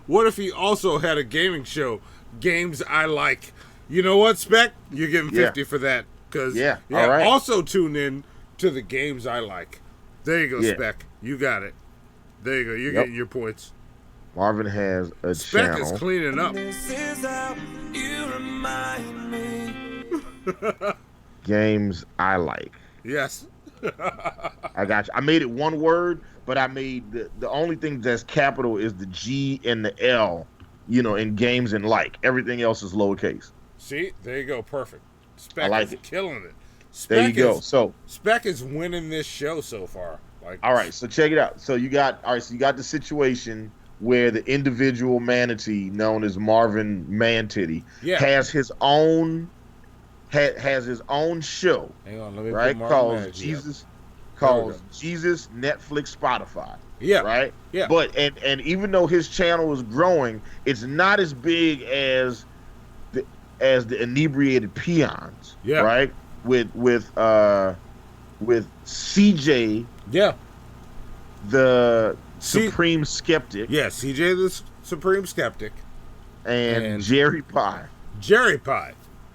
S5: what if he also had a gaming show, Games I Like? You know what, Spec? You're getting 50 for that. Because,
S1: all right.
S5: Also tune in to the Games I Like. There you go, Spec. You got it. There you go. You're getting your points.
S1: Marvin has a
S5: Spec
S1: channel.
S5: Spec is cleaning up.
S2: This is how you remind me.
S1: Games I Like.
S5: Yes.
S1: I got you. I made it one word, but I made the only thing that's capital is the G and the L, in Games and Like. Everything else is lowercase.
S5: See? There you go. Perfect. Spec
S1: I like
S5: is
S1: it.
S5: Killing it.
S1: There you go. So
S5: Spec is winning this show so far.
S1: All right, so check it out. So you got the situation where the individual manatee known as Marvin Man-Titty has his own show.
S5: Hang on, let me
S1: right
S5: put
S1: called called Jesus, Netflix, Spotify.
S5: Yeah.
S1: Right?
S5: Yeah.
S1: But and even though his channel is growing, it's not as big as the inebriated peons.
S5: Yeah.
S1: Right? With CJ.
S5: Yeah.
S1: The Supreme Skeptic.
S5: Yeah, CJ the Supreme Skeptic.
S1: And Jerry Pie.
S5: Jerry Pie.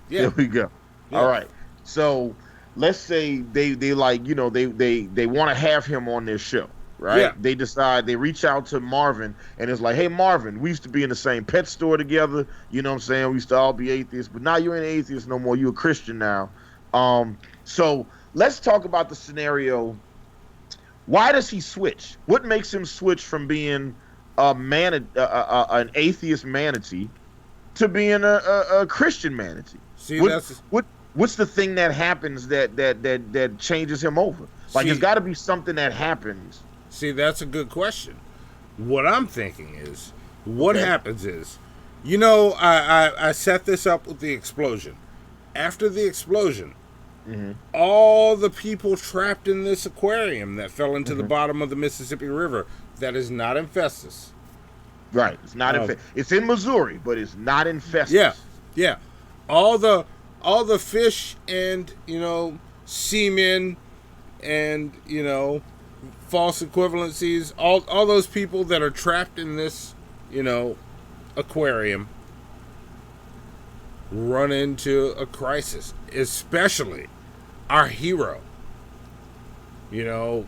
S5: Yeah.
S1: There we go. Yeah. All right. So let's say they like, you know, they want to have him on their show, right?
S5: Yeah.
S1: They decide, they reach out to Marvin and it's like, hey, Marvin, we used to be in the same pet store together. You know what I'm saying? We used to all be atheists, but now you ain't an atheist no more. You're a Christian now. So let's talk about the scenario. Why does he switch? What makes him switch from being an atheist manatee to being a Christian manatee?
S5: See,
S1: what's the thing that happens that changes him over? Like, there's got to be something that happens.
S5: See, that's a good question. What I'm thinking is, what happens is, you know, I set this up with the explosion. After the explosion, all the people trapped in this aquarium that fell into the bottom of the Mississippi River, that is not in Festus.
S1: Right. It's not in Festus. It's in Missouri, but it's not in Festus.
S5: Yeah. Yeah. All the fish and, you know, seamen and, you know, false equivalencies, all those people that are trapped in this, you know, aquarium run into a crisis, especially our hero, you know,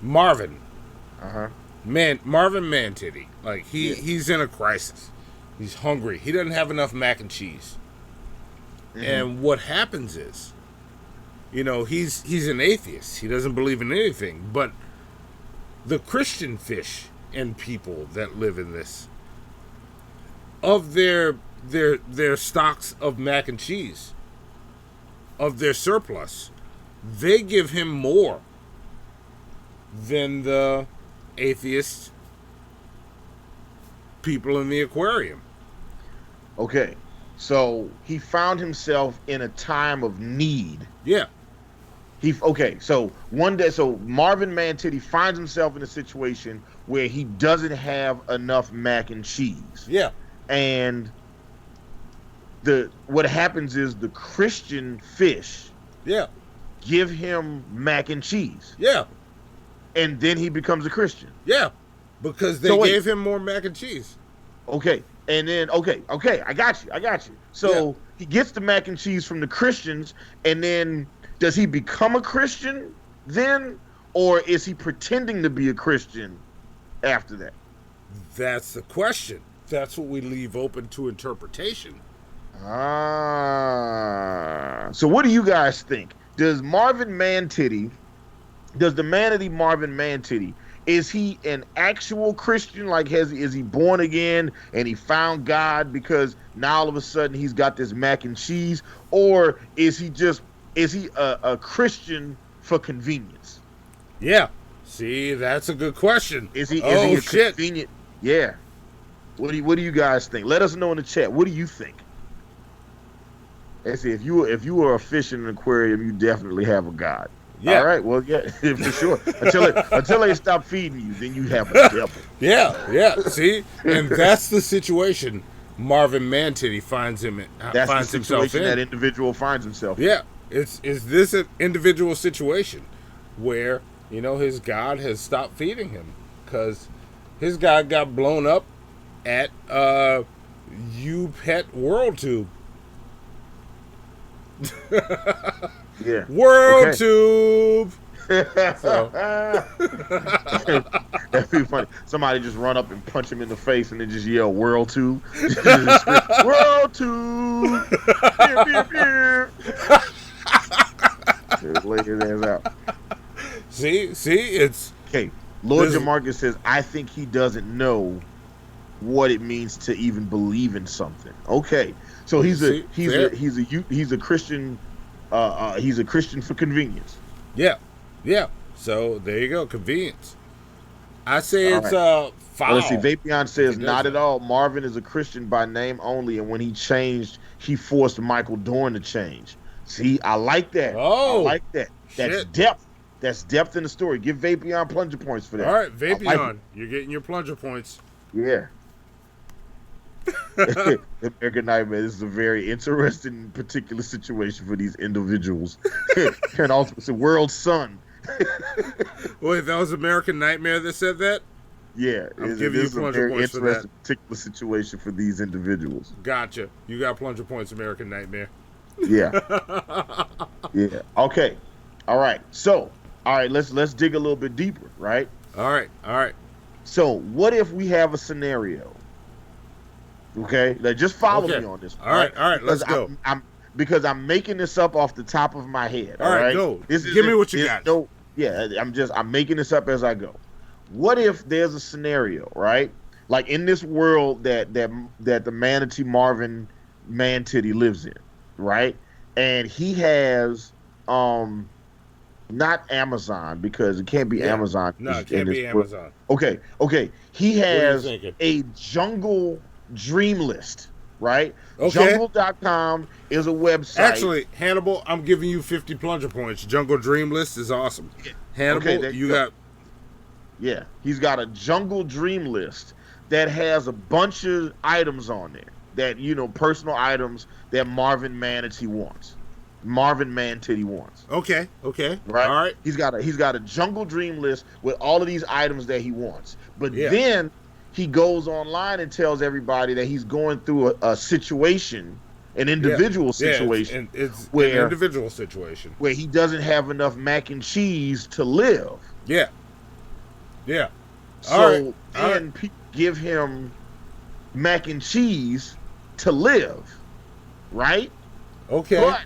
S5: Marvin. Marvin Man-Titty. Like, he's in a crisis. He's hungry. He doesn't have enough mac and cheese. And what happens is, you know, he's an atheist. He doesn't believe in anything. But the Christian fish and people that live in this, of their stocks of mac and cheese, of their surplus, they give him more than the atheist people in the aquarium.
S1: Okay. So he found himself in a time of need.
S5: Yeah.
S1: So one day, Marvin Man-Titty finds himself in a situation where he doesn't have enough mac and cheese.
S5: Yeah.
S1: And what happens is the Christian fish give him mac and cheese.
S5: Yeah.
S1: And then he becomes a Christian.
S5: Yeah. Because they gave him more mac and cheese.
S1: Okay. And then, okay, I got you. So he gets the mac and cheese from the Christians, and then does he become a Christian then? Or is he pretending to be a Christian after that?
S5: That's the question. That's what we leave open to interpretation.
S1: So what do you guys think? Does the manatee Marvin Man-Titty, is he an actual Christian? Like, is he born again and he found God because now all of a sudden he's got this mac and cheese? Or is he a Christian for convenience?
S5: Yeah. See, that's a good question.
S1: Is he a convenient? Yeah. What do you guys think? Let us know in the chat. What do you think? Let's see, if you were a fish in an aquarium, you definitely have a God. Yeah. All right. Well, yeah, for sure. Until they stop feeding you, then you have a devil.
S5: Yeah. See, and that's the situation Marvin Man-Titty finds himself in.
S1: That individual finds himself in.
S5: Yeah. Is this an individual situation where, you know, his God has stopped feeding him because his God got blown up at U-Pet World Tube.
S1: Yeah.
S5: World Tube.
S1: That'd be funny. Somebody just run up and punch him in the face and then just yell "World Tube." World Tube. Just lay his ass out.
S5: See, it's
S1: okay. Lord Jamarcus says, "I think he doesn't know what it means to even believe in something." Okay, so he's a Christian. He's a Christian for convenience.
S5: Yeah. So there you go, convenience. I say it's foul.
S1: Well, let's see. Vapion says not at all. Marvin is a Christian by name only, and when he changed, he forced Michael Dorn to change. See, I like that.
S5: Oh,
S1: I like that. That's
S5: Shit.
S1: depth. That's depth in the story. Give Vapion plunger points for that.
S5: All right, Vapion,
S1: like
S5: you're getting your plunger points.
S1: Yeah. American Nightmare. This is a very interesting, particular situation for these individuals. And also, it's a world son.
S5: Wait, that was American Nightmare that said that?
S1: Yeah,
S5: I'm giving you plunger points for that.
S1: Interesting, particular situation for these individuals.
S5: Gotcha. You got plunger points, American Nightmare.
S1: Yeah. Yeah. Okay. All right. So, all right. Let's dig a little bit deeper. Right.
S5: All right.
S1: So, what if we have a scenario? Okay, like just follow me on this.
S5: All right, let's go.
S1: Because I'm making this up off the top of my head.
S5: All right, go. Give me what you got.
S1: I'm making this up as I go. What if there's a scenario, right? Like in this world that the Manatee Marvin Man-Titty lives in, right? And he has not Amazon, because it can't be Amazon.
S5: No, it can't be Amazon.
S1: Okay. He has a jungle dream list, right?
S5: Okay.
S1: Jungle.com is a website.
S5: Actually, Hannibal, I'm giving you 50 plunger points. Jungle Dream List is awesome. Hannibal, you got...
S1: Yeah, he's got a jungle dream list that has a bunch of items on there that, personal items that Marvin Man-Titty wants.
S5: Okay.
S1: Right?
S5: All right.
S1: He's got a jungle dream list with all of these items that he wants. But then he goes online and tells everybody that he's going through a situation, an individual situation.
S5: It's an individual situation.
S1: Where he doesn't have enough mac and cheese to live.
S5: Yeah.
S1: So then people give him mac and cheese to live, right?
S5: Okay.
S1: But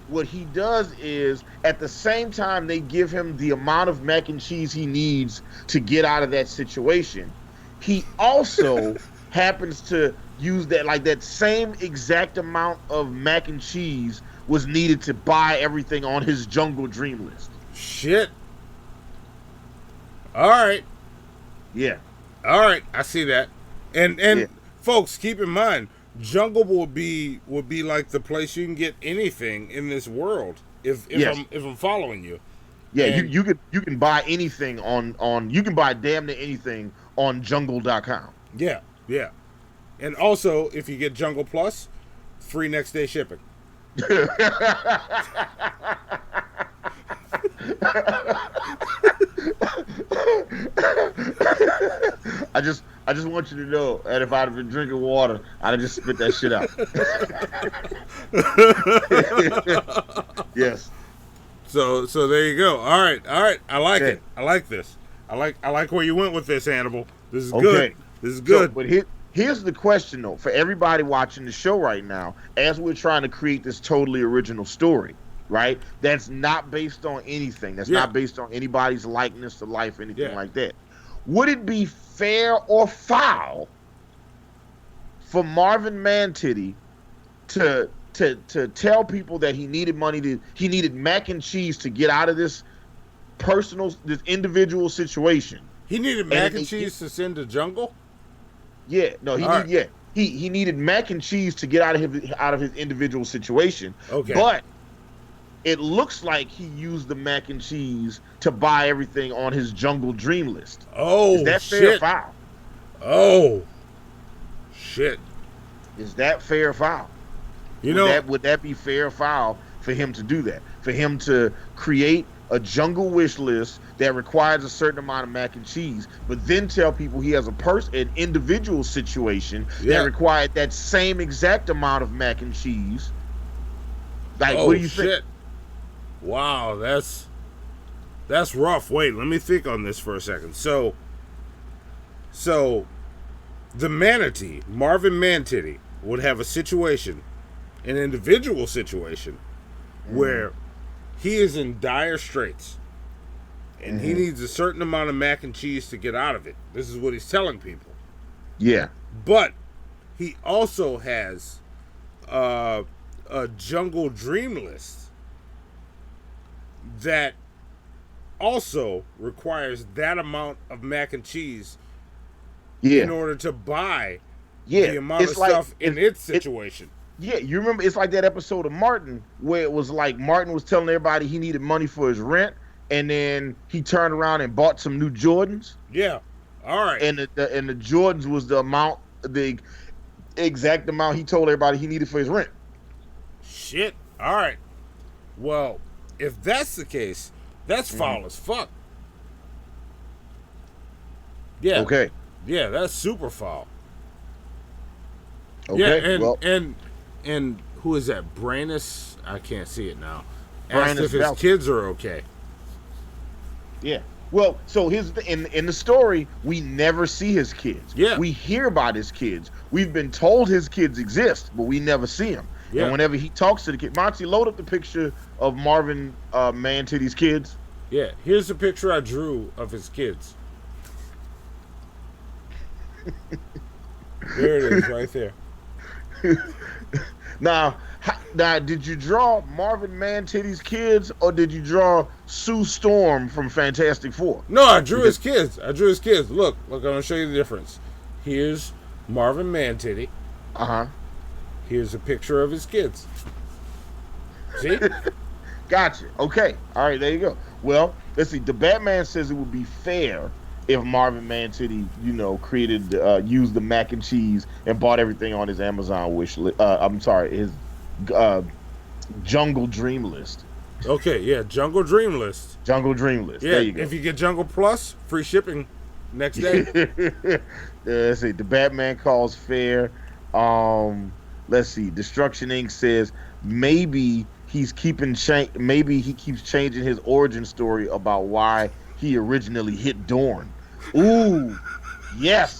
S1: what he does is, at the same time they give him the amount of mac and cheese he needs to get out of that situation, he also happens to use that same exact amount of mac and cheese was needed to buy everything on his jungle dream list.
S5: Shit. All right.
S1: Yeah.
S5: All right. I see that. And folks, keep in mind, jungle would be like the place you can get anything in this world if I'm following you.
S1: Yeah, and you can buy anything on you can buy damn near anything on jungle.com.
S5: Yeah. And also, if you get Jungle Plus, free next day shipping.
S1: I just want you to know that if I'd have been drinking water, I'd have just spit that shit out. Yes.
S5: So there you go. All right. I like it. I like this. I like where you went with this, Hannibal. This is good. This is good.
S1: So, but here's the question though, for everybody watching the show right now, as we're trying to create this totally original story, right? That's not based on anything. That's not based on anybody's likeness to life, anything like that. Would it be fair or foul for Marvin Man-Titty to tell people that he needed mac and cheese to get out of this individual situation?
S5: He needed mac and cheese to send to jungle?
S1: Yeah, no, he needed mac and cheese to get out of his individual situation.
S5: Okay.
S1: But it looks like he used the mac and cheese to buy everything on his jungle dream list.
S5: Oh,
S1: is that fair or foul?
S5: Oh, shit.
S1: Is that fair or foul? Would that be fair or foul for him to do that? For him to create a jungle wish list that requires a certain amount of mac and cheese, but then tell people he has an individual situation that required that same exact amount of mac and cheese. Like, what do you think?
S5: Wow, that's rough. Wait, let me think on this for a second. So the Manatee, Marvin Man-Titty, would have a situation, an individual situation, where he is in dire straits, and he needs a certain amount of mac and cheese to get out of it. This is what he's telling people.
S1: Yeah.
S5: But he also has a jungle dream list that also requires that amount of mac and cheese in order to buy the amount of stuff in its situation.
S1: Yeah, you remember it's like that episode of Martin where it was like Martin was telling everybody he needed money for his rent, and then he turned around and bought some new Jordans.
S5: Yeah. All right.
S1: And the Jordans was the exact amount he told everybody he needed for his rent.
S5: Shit. All right. Well, if that's the case, that's foul as fuck. Yeah.
S1: Okay.
S5: Yeah, that's super foul.
S1: Okay.
S5: Yeah, and who is that? Branus? I can't see it now. Asked
S1: Branus
S5: if his
S1: Bell.
S5: kids are okay.
S1: Yeah. Well, so here's in the story, we never see his kids.
S5: Yeah.
S1: We hear about his kids. We've been told his kids exist, but we never see them.
S5: Yeah.
S1: And whenever he talks to the kid, Monty, load up the picture of Marvin Man-Titty's kids.
S5: Yeah. Here's the picture I drew of his kids. There it is, right there.
S1: Now, did you draw Marvin Man-Titty's kids, or did you draw Sue Storm from Fantastic Four?
S5: No, I drew his kids. Look, I'm gonna show you the difference. Here's Marvin Man-Titty. Here's a picture of his kids. See?
S1: Gotcha. Okay. All right. There you go. Well, let's see. The Batman says it would be fair if Marvin Man-Titty, used the mac and cheese and bought everything on his Amazon wish list. His Jungle Dream list.
S5: Okay, yeah, Jungle Dream List.
S1: Jungle Dream List.
S5: Yeah,
S1: there you go.
S5: if you get Jungle Plus, free shipping next day.
S1: Let's see. The Batman calls fair. Let's see. Destruction Inc. says maybe he keeps changing his origin story about why he originally hit Dorn. Ooh, yes.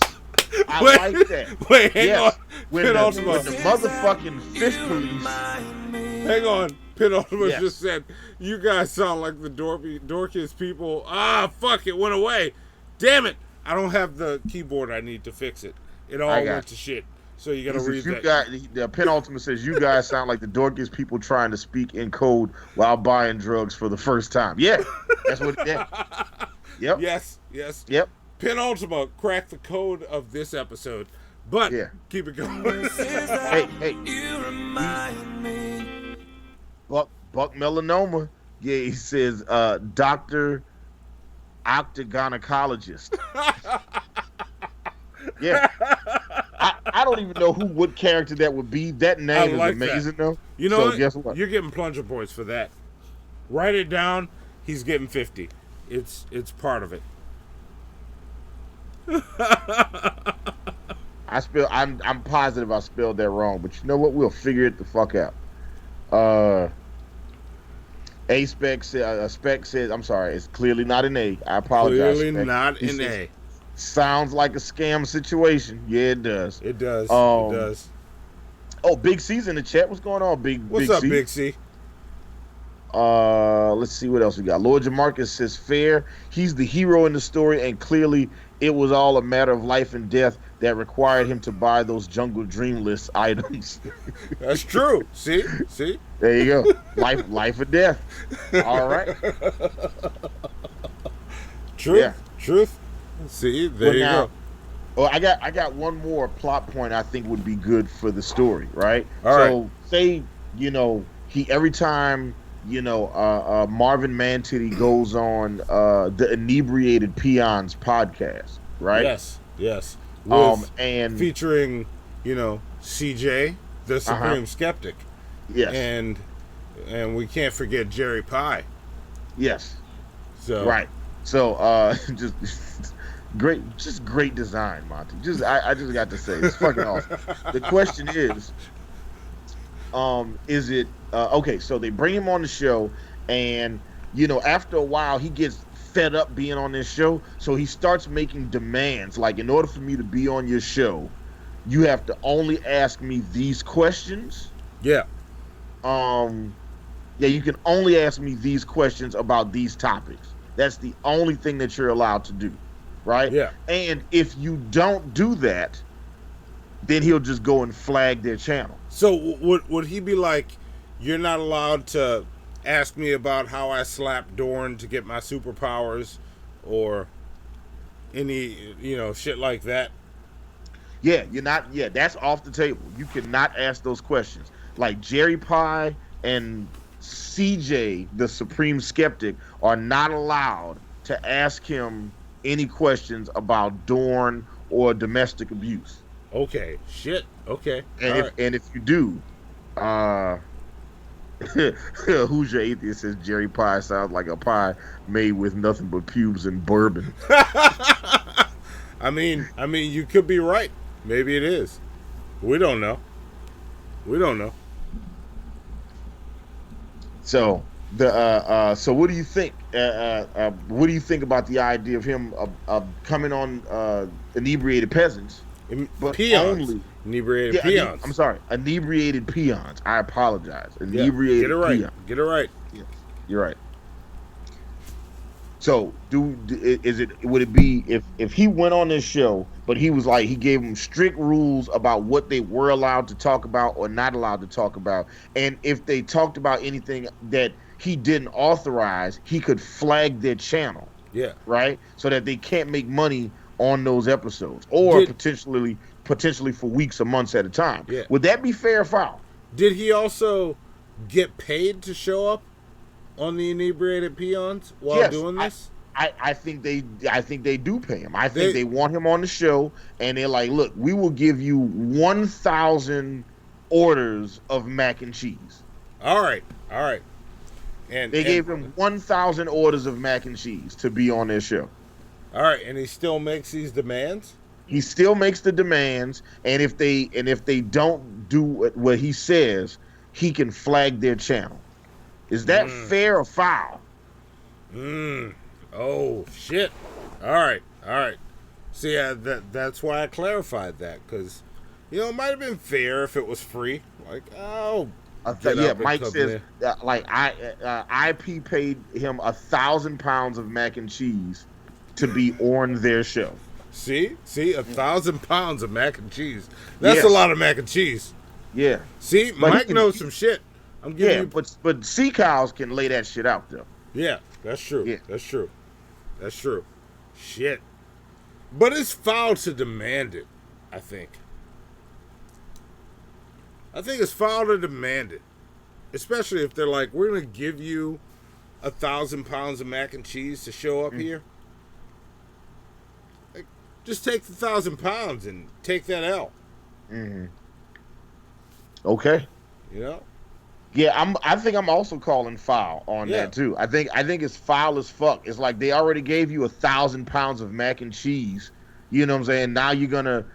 S1: I like that.
S5: Wait, hang on.
S1: When the motherfucking fish police.
S5: Hang on. Pit Ultima just said, you guys sound like the dorkiest people. Ah, fuck, it went away. Damn it. I don't have the keyboard I need to fix it. It all went to shit. So you gotta read that.
S1: The penultimate says, you guys sound like the dorkiest people trying to speak in code while buying drugs for the first time. Yeah, that's what it is. Yep.
S5: Yes.
S1: Yep.
S5: Penultima cracked the code of this episode. But keep it going.
S1: hey. Buck Melanoma. Yeah, he says Dr. Octagonacologist. Yeah. I don't even know what character that would be. That name is amazing, though.
S5: You know what?
S1: Guess what?
S5: You're getting plunger points for that. Write it down. He's getting 50. It's part of it.
S1: I'm positive I spelled that wrong, but you know what? We'll figure it the fuck out. Spec says, I'm sorry, it's clearly not an A. I apologize.
S5: Clearly
S1: Spec.
S5: not an A.
S1: Sounds like a scam situation. Yeah, it does.
S5: It does.
S1: It does. Oh, Big C's in the chat. What's going on,
S5: What's up, Big C?
S1: Let's see what else we got. Lord Jamarcus says fair. He's the hero in the story, and clearly it was all a matter of life and death that required him to buy those Jungle Dream List items.
S5: That's true. See?
S1: There you go. Life or death. All right.
S5: Truth. See, there you go.
S1: Oh, I got one more plot point I think would be good for the story, right?
S5: All right.
S1: Say, he every time, Marvin Man-Titty goes on the Inebriated Peons podcast, right?
S5: Yes.
S1: And
S5: featuring, CJ, the Supreme Skeptic.
S1: Yes.
S5: And we can't forget Jerry Pie.
S1: Yes.
S5: So
S1: right. So great design, Monty. I just got to say, it's fucking awesome. The question is it okay? So they bring him on the show, and after a while he gets fed up being on this show, so he starts making demands. Like, in order for me to be on your show, you have to only ask me these questions.
S5: Yeah.
S1: You can only ask me these questions about these topics. That's the only thing that you're allowed to do, right?
S5: Yeah.
S1: And if you don't do that, then he'll just go and flag their channel.
S5: So would he be like, you're not allowed to ask me about how I slapped Dorn to get my superpowers, or any shit like that?
S1: Yeah, you're not. Yeah, that's off the table. You cannot ask those questions. Like Jerry Pie and CJ, the Supreme Skeptic, are not allowed to ask him any questions about Dorn or domestic abuse.
S5: Okay. Shit. Okay.
S1: And if you do, who's your atheist? Says Jerry Pie sounds like a pie made with nothing but pubes and bourbon.
S5: I mean, you could be right. Maybe it is. We don't know.
S1: So so what do you think? What do you think about the idea of him coming on inebriated peasants, but
S5: peons.
S1: only
S5: Inebriated peons.
S1: I'm sorry, inebriated peons. I apologize. Inebriated peons.
S5: Get it right.
S1: Yes, you're right. So, would it be if he went on this show, but he was like, he gave them strict rules about what they were allowed to talk about or not allowed to talk about, and if they talked about anything that he didn't authorize, he could flag their channel.
S5: Yeah.
S1: Right? So that they can't make money on those episodes, or potentially for weeks or months at a time.
S5: Yeah.
S1: Would that be fair or foul?
S5: Did he also get paid to show up on the inebriated peons while doing this?
S1: I think they do pay him. I think they want him on the show, and they're like, look, we will give you 1,000 orders of mac and cheese.
S5: All right. And
S1: they gave him 1,000 orders of mac and cheese to be on their show.
S5: All right, and he still makes these demands?
S1: He still makes the demands, and if they don't do what he says, he can flag their channel. Is that fair or foul?
S5: Oh shit! All right. See, that's why I clarified that, because it might have been fair if it was free. Like,
S1: Mike says IP paid him 1,000 pounds of mac and cheese to be on their show.
S5: See, 1,000 pounds of mac and cheese. That's a lot of mac and cheese.
S1: Yeah.
S5: See, but Mike knows some shit. I'm giving you...
S1: but sea cows can lay that shit out though.
S5: Yeah, that's true. Yeah. That's true. Shit. But it's foul to demand it, I think. I think it's foul to demand it. Especially if they're like, we're going to give you 1,000 pounds of mac and cheese to show up here. Like, just take the 1,000 pounds and take that L.
S1: Mm-hmm. Okay.
S5: Yeah,
S1: I think I'm also calling foul on that too. I think it's foul as fuck. It's like they already gave you 1,000 pounds of mac and cheese. You know what I'm saying? Now you're gonna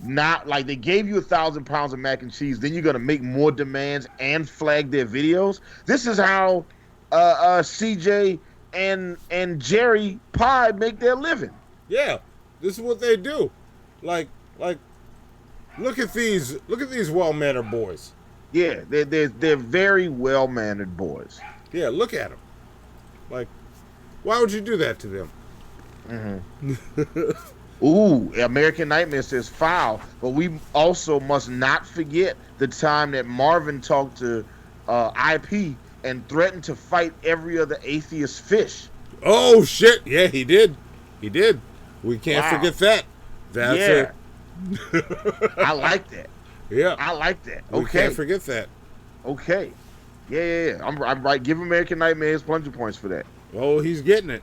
S1: they gave you 1,000 pounds of mac and cheese. Then you're gonna make more demands and flag their videos. This is how CJ and Jerry Pie make their living.
S5: Yeah, this is what they do. Like look at these well-mannered boys.
S1: Yeah, they're very well-mannered boys.
S5: Yeah, look at them. Like, why would you do that to them?
S1: Mm-hmm. Ooh, American Nightmare says foul, but we also must not forget the time that Marvin talked to IP and threatened to fight every other atheist fish.
S5: Oh, shit. Yeah, he did. We can't forget that. That's
S1: I like that.
S5: Yeah,
S1: I like that.
S5: Okay, we can't forget that.
S1: Okay, yeah. I'm right. Give American Nightmare his plunger points for that.
S5: Oh, he's getting it.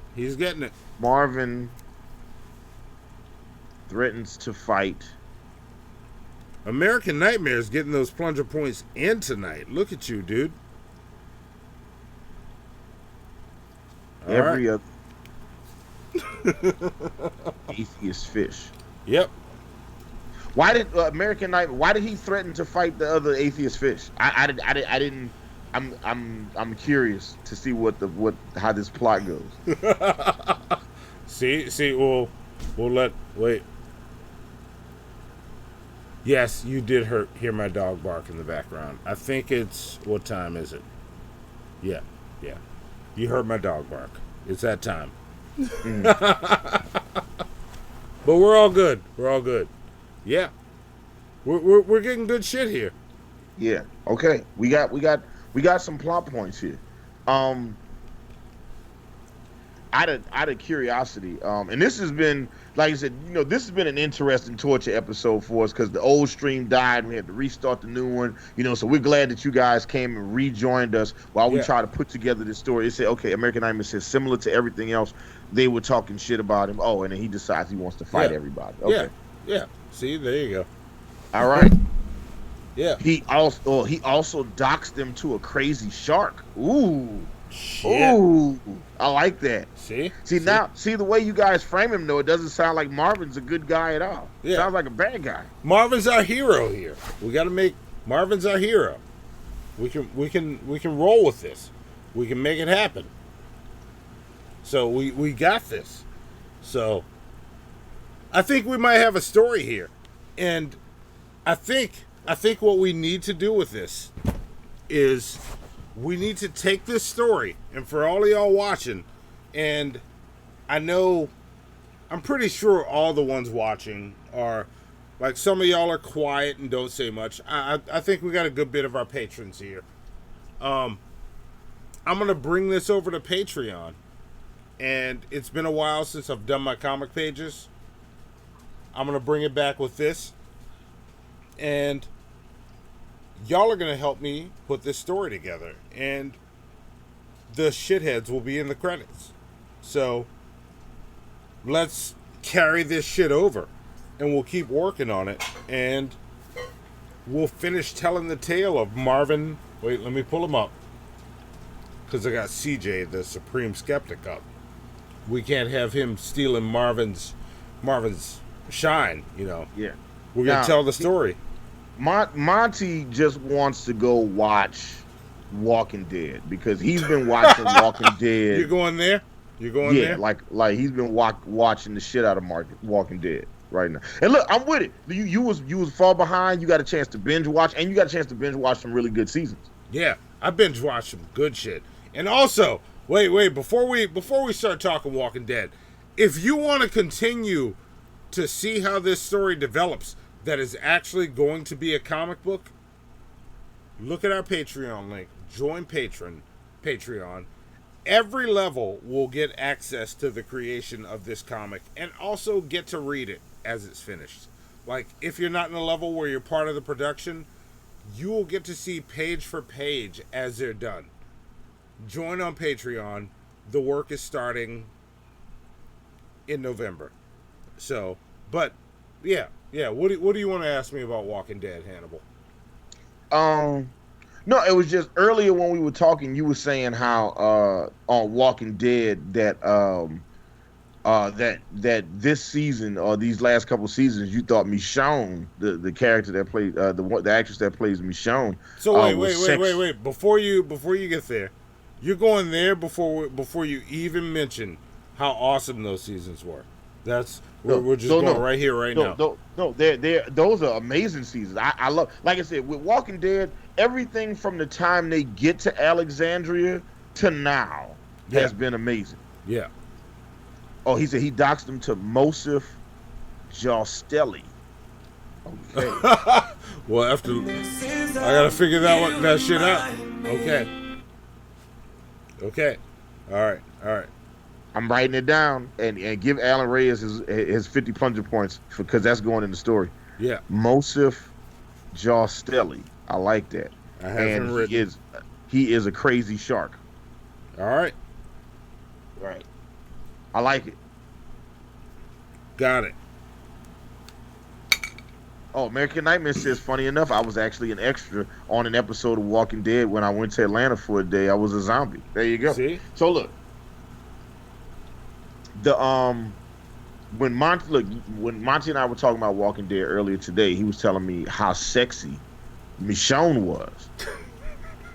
S1: Marvin threatens to fight.
S5: American Nightmare is getting those plunger points in tonight. Look at you, dude.
S1: Every other atheist fish.
S5: Yep.
S1: Why did American Nightmare? Why did he threaten to fight the other atheist fish? I didn't. I'm curious to see how this plot goes.
S5: See. We'll wait. Yes, you did hear my dog bark in the background. I think it's, what time is it? Yeah. You heard my dog bark. It's that time. But we're all good. Yeah. We're getting good shit here.
S1: Yeah. Okay. We got some plot points here. out of curiosity, and this has been, like I said, this has been an interesting torture episode for us because the old stream died and we had to restart the new one. So we're glad that you guys came and rejoined us while we try to put together this story. It said, okay, American Nightmare says similar to everything else, they were talking shit about him. Oh, and then he decides he wants to fight everybody. Okay.
S5: Yeah. See, there you go.
S1: All right.
S5: Yeah.
S1: He also docks them to a crazy shark. Ooh.
S5: Shit.
S1: Ooh. I like that.
S5: See
S1: the way you guys frame him though, it doesn't sound like Marvin's a good guy at all. Yeah. Sounds like a bad guy.
S5: Marvin's our hero here. We got to make Marvin's our hero. We can roll with this. We can make it happen. So we got this. So I think we might have a story here. And I think what we need to do with this is we need to take this story, and for all of y'all watching, and I'm pretty sure all the ones watching are, like, some of y'all are quiet and don't say much. I think we got a good bit of our patrons here. I'm going to bring this over to Patreon, and it's been a while since I've done my comic pages. I'm going to bring it back with this, and y'all are going to help me put this story together, and the shitheads will be in the credits. So let's carry this shit over, and we'll keep working on it, and we'll finish telling the tale of Marvin. Wait, let me pull him up, because I got CJ, the Supreme Skeptic, up. We can't have him stealing Marvin's shine, Yeah. We're going to tell the story.
S1: Monty just wants to go watch Walking Dead because he's been watching Walking Dead.
S5: You're going there? There?
S1: Yeah, like he's been watching the shit out of Walking Dead right now. And look, I'm with it. You was far behind. You got a chance to binge watch, and you got a chance to binge watch some really good seasons.
S5: Yeah, I binge watched some good shit. And also, wait, before we start talking Walking Dead, if you want to continue to see how this story develops, that is actually going to be a comic book, look at our Patreon link. Join Patreon. Every level will get access to the creation of this comic and also get to read it as it's finished. Like, if you're not in a level where you're part of the production, you will get to see page for page as they're done. Join on Patreon. The work is starting in November. So, but yeah. What do you want to ask me about Walking Dead, Hannibal?
S1: No, it was just earlier when we were talking, you were saying how on Walking Dead that that this season or these last couple seasons you thought Michonne, the character that played the actress that plays Michonne.
S5: So wait. Before you get there, you're going there before you even mention how awesome those seasons were. We're just going right here, right now.
S1: No, those are amazing seasons. I love, like I said, with Walking Dead, everything from the time they get to Alexandria to now has been amazing.
S5: Yeah.
S1: Oh, he said he doxed them to Mosif Jostelli. Okay.
S5: Well, after I gotta figure that shit out. Okay. All right.
S1: I'm writing it down and give Alan Reyes his 50 plunger points because that's going in the story.
S5: Yeah.
S1: Mosif Jostelli. I like that.
S5: I haven't written.
S1: He is a crazy shark.
S5: All right.
S1: Right. I like it.
S5: Got it.
S1: Oh, American Nightmare says, funny enough, I was actually an extra on an episode of Walking Dead when I went to Atlanta for a day. I was a zombie. There you go.
S5: See?
S1: So look. When Monty and I were talking about Walking Dead earlier today, he was telling me how sexy Michonne was.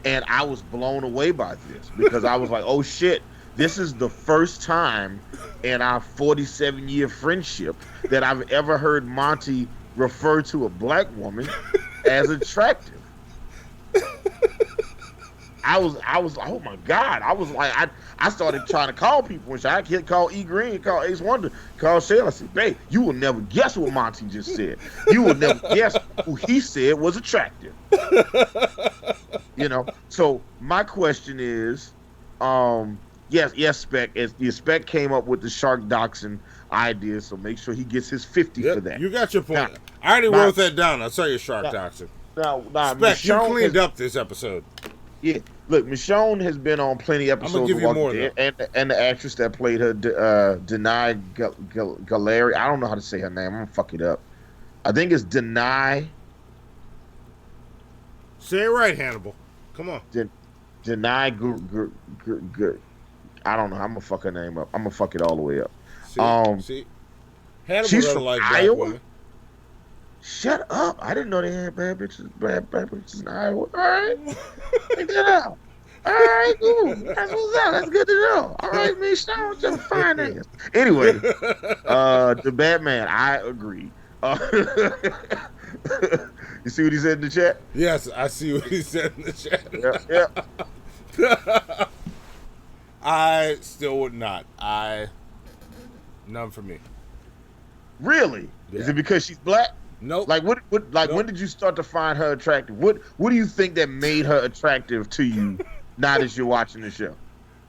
S1: And I was blown away by this because I was like, oh shit, this is the first time in our 47-year friendship that I've ever heard Monty refer to a black woman as attractive. I was like, oh my God. I was like, I started trying to call people and shit. I can't call E Green, call Ace Wonder, call Shell. I said, babe, you will never guess what Monty just said. You will never guess who he said was attractive. So my question is, Yes, Spec. The Spec came up with the shark dachshund idea, so make sure he gets his 50 for that.
S5: You got your point.
S1: Now,
S5: I already wrote that down. I saw your shark dachshund.
S1: Now,
S5: Spec, you
S1: Michonne
S5: cleaned up this episode.
S1: Yeah, look, Michonne has been on plenty of episodes
S5: give you
S1: of
S5: more,
S1: Walking Dead, and the actress that played her, Denai Galeri. I don't know how to say her name. I'm gonna fuck it up. I think it's Denai.
S5: Say it right, Hannibal. Come on.
S1: Denai. I don't know. I'm gonna fuck her name up. I'm gonna fuck it all the way up.
S5: See? Hannibal
S1: she's
S5: doesn't
S1: from
S5: like
S1: Iowa.
S5: black women.
S1: Shut up! I didn't know they had bad bitches in Iowa. All right, check that out. All right, cool. That's what's up. That's good to know. All right, Michonne, just fine ass. Anyway, the Batman. I agree. You see what he said in the chat?
S5: Yes, I see what he said in the chat.
S1: Yeah.
S5: I still would not. None for me.
S1: Really?
S5: Yeah.
S1: Is it because she's black?
S5: Nope.
S1: Like what? Like
S5: Nope.
S1: when did you start to find her attractive? What do you think that made her attractive to you? Now that you're watching the show.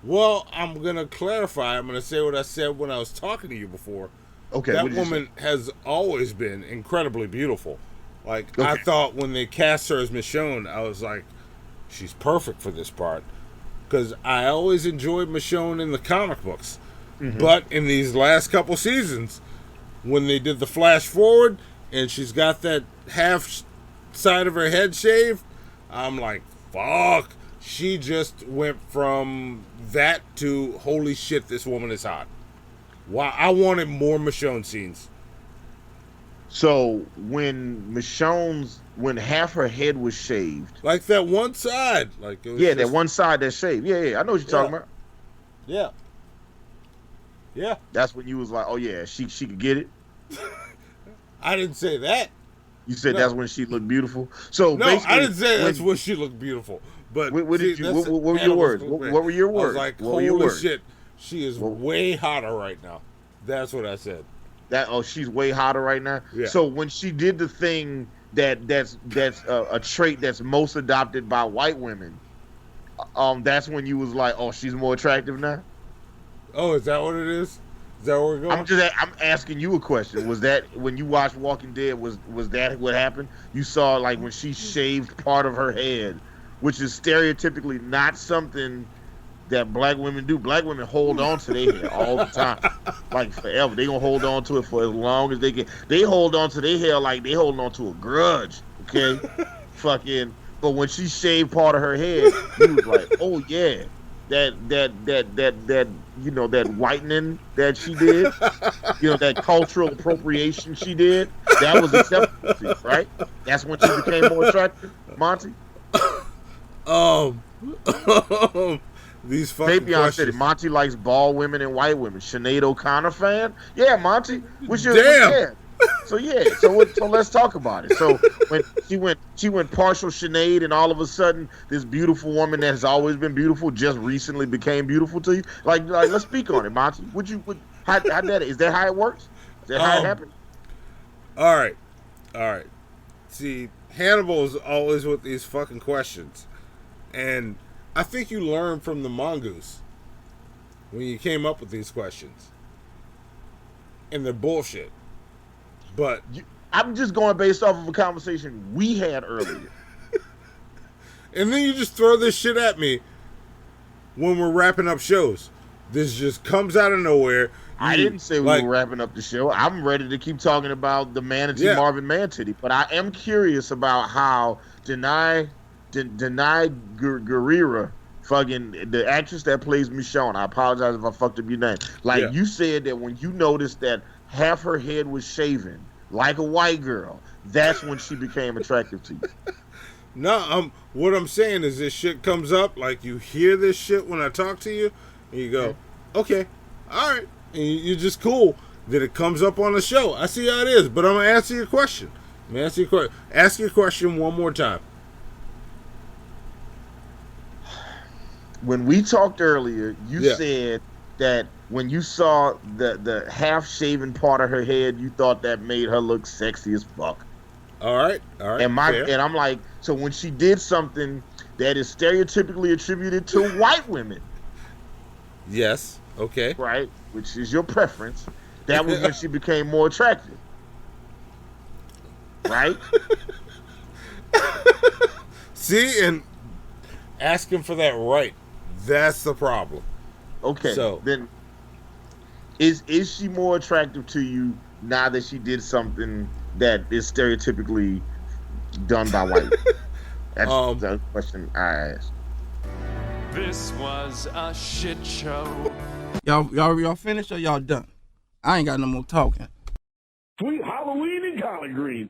S5: Well, I'm gonna clarify. I'm gonna say what I said when I was talking to you before.
S1: Okay.
S5: That woman has always been incredibly beautiful. Like I thought when they cast her as Michonne, I was like, she's perfect for this part. Because I always enjoyed Michonne in the comic books. Mm-hmm. But in these last couple seasons, when they did the flash forward and she's got that half side of her head shaved, I'm like, fuck. She just went from that to, holy shit, this woman is hot. Wow, I wanted more Michonne scenes.
S1: So when half her head was shaved,
S5: like that one side, like it was
S1: that one side that's shaved. Yeah, I know what you're talking about.
S5: Yeah.
S1: That's when you was like, oh yeah, she could get it.
S5: I didn't say that.
S1: You said that's when she looked beautiful. So
S5: no, I didn't say that's when she looked beautiful. But
S1: what were your words? What were your words?
S5: I was like, holy shit, she is way hotter right now. That's what I said.
S1: She's way hotter right now.
S5: Yeah.
S1: So when she did the thing that's a trait that's most adopted by white women, that's when you was like, oh, she's more attractive now.
S5: Oh, is that what it is? Is that where we're going?
S1: I'm asking you a question. Was that when you watched Walking Dead? Was that what happened? You saw like when she shaved part of her head, which is stereotypically not something that black women do. Black women hold on to their hair all the time, like forever. They gonna hold on to it for as long as they can. They hold on to their hair like they holding on to a grudge. Okay, fucking. But when she shaved part of her head, you was like, oh yeah, that that whitening that she did, that cultural appropriation she did, that was acceptable to you, right? That's when she became more attractive, Monty.
S5: These fucking
S1: Fabian
S5: questions.
S1: said it. Monty likes bald women and white women. Sinead O'Connor fan? Yeah, Monty.
S5: Damn.
S1: So let's talk about it. So when she went partial Sinead, and all of a sudden this beautiful woman that has always been beautiful just recently became beautiful to you. Like let's speak on it, Monty. How that is that how it works? Is that how it happened?
S5: All right. See, Hannibal is always with these fucking questions, and I think you learned from the mongoose when you came up with these questions, and they're bullshit. But
S1: I'm just going based off of a conversation we had earlier.
S5: And then you just throw this shit at me when we're wrapping up shows. This just comes out of nowhere.
S1: I didn't say we were wrapping up the show. I'm ready to keep talking about the Manatee Marvin Man-Titty, but I am curious about how Denai Guerrera, fucking the actress that plays Michonne. I apologize if I fucked up your name. You said that when you noticed that half her head was shaven like a white girl, that's when she became attractive to you.
S5: No, what I'm saying is this shit comes up, like you hear this shit when I talk to you, and you go, okay, all right, and you're just cool that it comes up on the show. I see how it is, but I'm gonna answer your question. Ask your question one more time.
S1: When we talked earlier, you said that when you saw the half-shaven part of her head, you thought that made her look sexy as fuck.
S5: All right.
S1: And I'm like, so when she did something that is stereotypically attributed to white women,
S5: Yes. Okay.
S1: Right, which is your preference. That was when she became more attractive. Right?
S5: See, and asking for that right. That's the problem.
S1: Okay.
S5: So
S1: then is she more attractive to you now that she did something that is stereotypically done by white? That's the question I asked.
S10: This was a shit show.
S11: Y'all finished or y'all done? I ain't got no more talking.
S3: Sweet Halloween in collard green.